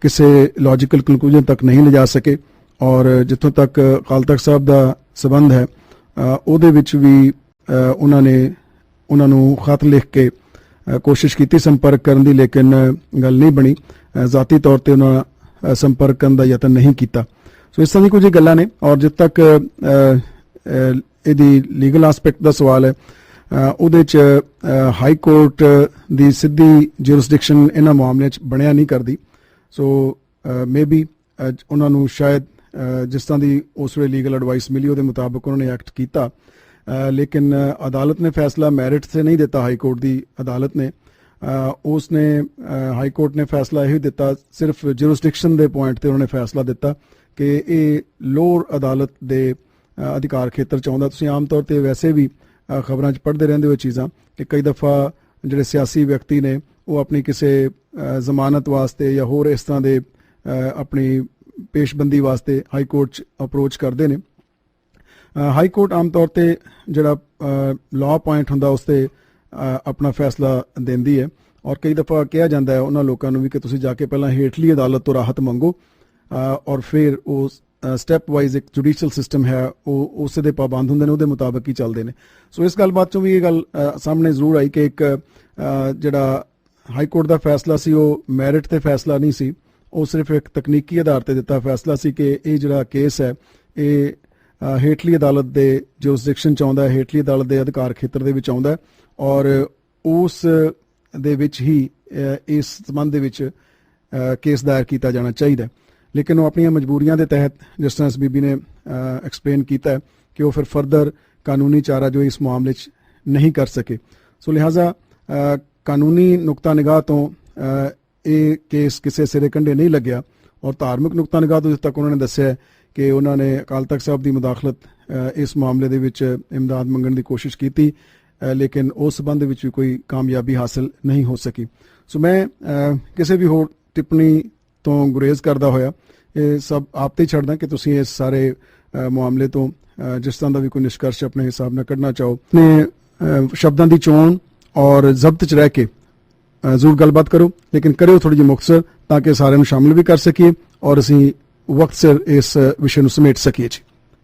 ਕਿਸੇ ਲੌਜੀਕਲ ਕੰਕਲੂਜਨ ਤੱਕ ਨਹੀਂ ਲਿਜਾ ਸਕੇ ਔਰ ਜਿੱਥੋਂ ਤੱਕ ਅਕਾਲ ਤਖਤ ਸਾਹਿਬ ਦਾ ਸਬੰਧ ਹੈ ਉਹਦੇ ਵਿੱਚ ਵੀ ਉਹਨਾਂ ਨੂੰ ਖਤ ਲਿਖ ਕੇ ਕੋਸ਼ਿਸ਼ ਕੀਤੀ ਸੰਪਰਕ ਕਰਨ ਦੀ, ਲੇਕਿਨ ਗੱਲ ਨਹੀਂ ਬਣੀ। ਜ਼ਾਤੀ ਤੌਰ ਤੇ ਉਹਨਾਂ ਸੰਪਰਕ ਕਰਨ ਦਾ ਯਤਨ ਨਹੀਂ ਕੀਤਾ। ਸੋ ਇਸ ਤਰ੍ਹਾਂ ਦੀ ਕੁਝ ਗੱਲਾਂ ਨੇ ਔਰ ਜਿੱਥੇ ਤੱਕ ਇਹਦੀ ਲੀਗਲ ਐਸਪੈਕਟ ਦਾ ਸਵਾਲ ਹੈ ਉਹਦੇ 'ਚ ਹਾਈ ਕੋਰਟ ਦੀ ਸਿੱਧੀ ਜੁਰਿਸਡਿਕਸ਼ਨ ਇਹਨਾਂ ਮਾਮਲਿਆਂ 'ਚ ਬਣਿਆ ਨਹੀਂ ਕਰਦੀ। ਸੋ ਮੇਬੀ ਉਹਨਾਂ ਨੂੰ ਸ਼ਾਇਦ ਜਿਸ ਤਰ੍ਹਾਂ ਦੀ ਉਸ ਵੇਲੇ ਲੀਗਲ ਐਡਵਾਈਸ ਮਿਲੀ ਉਹਦੇ ਮੁਤਾਬਕ ਉਹਨਾਂ ਨੇ ਐਕਟ ਕੀਤਾ, ਲੇਕਿਨ ਅਦਾਲਤ ਨੇ ਫੈਸਲਾ ਮੈਰਿਟ ਸੇ ਨਹੀਂ ਦਿੱਤਾ। ਹਾਈ ਕੋਰਟ ਦੀ ਅਦਾਲਤ ਨੇ ਹਾਈ ਕੋਰਟ ਨੇ ਫੈਸਲਾ ਇਹ ਦਿੱਤਾ, ਸਿਰਫ ਜੁਰਿਸਡਿਕਸ਼ਨ ਦੇ ਪੁਆਇੰਟ ਤੇ ਉਹਨਾਂ ਨੇ ਫੈਸਲਾ ਦਿੱਤਾ ਕਿ ਇਹ ਲੋਅਰ ਅਦਾਲਤ ਦੇ ਅਧਿਕਾਰ ਖੇਤਰ 'ਚ ਆਉਂਦਾ। ਤੁਸੀਂ ਆਮ ਤੌਰ ਤੇ ਵੈਸੇ ਵੀ ਖਬਰਾਂ 'ਚ ਪੜ੍ਹਦੇ ਰਹਿੰਦੇ ਹੋ ਚੀਜ਼ਾਂ ਕਿ ਕਈ ਦਫਾ ਜਿਹੜੇ ਸਿਆਸੀ ਵਿਅਕਤੀ ਨੇ ਉਹ ਆਪਣੀ ਕਿਸੇ ਜ਼ਮਾਨਤ ਵਾਸਤੇ ਜਾਂ ਹੋਰ ਇਸ ਤਰ੍ਹਾਂ ਦੇ ਆਪਣੀ ਪੇਸ਼ਬੰਦੀ ਵਾਸਤੇ ਹਾਈ ਕੋਰਟ 'ਚ ਅਪਰੋਚ ਕਰਦੇ ਨੇ। ਹਾਈ ਕੋਰਟ ਆਮ ਤੌਰ ਤੇ ਜਿਹੜਾ ਲਾਅ ਪੁਆਇੰਟ ਹੁੰਦਾ ਉਸ ਤੇ ਆਪਣਾ ਫੈਸਲਾ ਦਿੰਦੀ ਹੈ ਔਰ ਕਈ ਦਫਾ ਕਿਹਾ ਜਾਂਦਾ ਹੈ ਉਹਨਾਂ ਲੋਕਾਂ ਨੂੰ ਵੀ ਕਿ ਤੁਸੀਂ ਜਾ ਕੇ ਪਹਿਲਾਂ ਹੇਠਲੀ ਅਦਾਲਤ ਤੋਂ ਰਾਹਤ ਮੰਗੋ ਔਰ ਫਿਰ ਉਹ ਸਟੈਪ ਵਾਈਜ਼ ਇੱਕ ਜੁਡੀਸ਼ੀਅਲ ਸਿਸਟਮ ਹੈ ਉਹ ਉਸੇ ਦੇ ਪਾਬੰਦ ਹੁੰਦੇ ਨੇ, ਉਹਦੇ ਮੁਤਾਬਕ ਹੀ ਚੱਲਦੇ ਨੇ। ਸੋ ਇਸ ਗੱਲਬਾਤ 'ਚੋਂ ਵੀ ਇਹ ਗੱਲ ਸਾਹਮਣੇ ਜ਼ਰੂਰ ਆਈ ਕਿ ਇੱਕ ਜਿਹੜਾ ਹਾਈ ਕੋਰਟ ਦਾ ਫੈਸਲਾ ਸੀ ਉਹ ਮੈਰਿਟ ਤੇ ਫੈਸਲਾ ਨਹੀਂ ਸੀ, ਉਹ ਸਿਰਫ ਇੱਕ ਤਕਨੀਕੀ ਆਧਾਰ ਤੇ ਦਿੱਤਾ ਫੈਸਲਾ ਸੀ ਕਿ ਇਹ ਜਿਹੜਾ ਕੇਸ ਹੈ ਇਹ ਹੇਠਲੀ ਅਦਾਲਤ ਦੇ ਜੁਰਿਸਡਿਕਸ਼ਨ 'ਚ ਆਉਂਦਾ ਹੈ, ਹੇਠਲੀ ਅਦਾਲਤ ਦੇ ਅਧਿਕਾਰ ਖੇਤਰ ਦੇ ਵਿੱਚ ਆਉਂਦਾ ਔਰ ਉਸ ਦੇ ਵਿੱਚ ਹੀ ਇਸ ਸੰਬੰਧ ਦੇ ਵਿੱਚ ਕੇਸ ਦਾਇਰ ਕੀਤਾ ਜਾਣਾ ਚਾਹੀਦਾ। ਲੇਕਿਨ ਉਹ ਆਪਣੀਆਂ ਮਜਬੂਰੀਆਂ ਦੇ ਤਹਿਤ, ਜਿਸ ਤਰ੍ਹਾਂ ਇਸ ਬੀਬੀ ਨੇ ਐਕਸਪਲੇਨ ਕੀਤਾ ਹੈ, ਕਿ ਉਹ ਫਿਰ ਫਰਦਰ ਕਾਨੂੰਨੀ ਚਾਰਾ ਜੋ ਇਸ ਮਾਮਲੇ 'ਚ ਨਹੀਂ ਕਰ ਸਕੇ। ਸੋ ਲਿਹਾਜ਼ਾ ਕਾਨੂੰਨੀ ਨੁਕਤਾ ਨਿਗਾਹ ਤੋਂ ਇਹ ਕੇਸ ਕਿਸੇ ਸਿਰੇ ਕੰਢੇ ਨਹੀਂ ਲੱਗਿਆ ਔਰ ਧਾਰਮਿਕ ਨੁਕਤਾ ਨਿਗਾਹ ਤੋਂ ਜਿੱਥੇ ਤੱਕ ਉਹਨਾਂ ਨੇ ਦੱਸਿਆ ਕਿ ਉਹਨਾਂ ਨੇ ਅਕਾਲ ਤਖਤ ਸਾਹਿਬ ਦੀ ਮੁਦਾਖਲਤ ਇਸ ਮਾਮਲੇ ਦੇ ਵਿੱਚ ਇਮਦਾਦ ਮੰਗਣ ਦੀ ਕੋਸ਼ਿਸ਼ ਕੀਤੀ, ਲੇਕਿਨ ਉਸ ਸੰਬੰਧ ਵਿੱਚ ਵੀ ਕੋਈ ਕਾਮਯਾਬੀ ਹਾਸਲ ਨਹੀਂ ਹੋ ਸਕੀ। ਸੋ ਮੈਂ ਕਿਸੇ ਵੀ ਹੋਰ ਟਿੱਪਣੀ ਤੋਂ ਗੁਰੇਜ਼ ਕਰਦਾ ਹੋਇਆ ਇਹ ਸਭ ਆਪ ਤੇ ਛੱਡਦਾ ਕਿ ਤੁਸੀਂ ਇਸ ਸਾਰੇ ਮਾਮਲੇ ਤੋਂ ਜਿਸ ਤਰ੍ਹਾਂ ਦਾ ਵੀ ਕੋਈ ਨਿਸ਼ਕਰਸ਼ ਆਪਣੇ ਹਿਸਾਬ ਨਾਲ ਕੱਢਣਾ ਚਾਹੋ, ਨੇ ਸ਼ਬਦਾਂ ਦੀ ਚੋਣ ਔਰ ਜ਼ਬਤ 'ਚ ਰਹਿ ਕੇ ਜ਼ਰੂਰ ਗੱਲਬਾਤ ਕਰੋ, ਲੇਕਿਨ ਕਰਿਓ ਥੋੜੀ ਜਿਹੀ ਮੁਖਤਸਰ ਤਾਂ ਕਿ ਸਾਰਿਆਂ ਨੂੰ ਸ਼ਾਮਿਲ ਵੀ ਕਰ ਸਕੀਏ ਔਰ ਅਸੀਂ ਵਕਤ ਸਿਰ ਇਸ ਵਿਸ਼ੇ ਨੂੰ ਸਮੇਟ ਸਕੀਏ ਜੀ।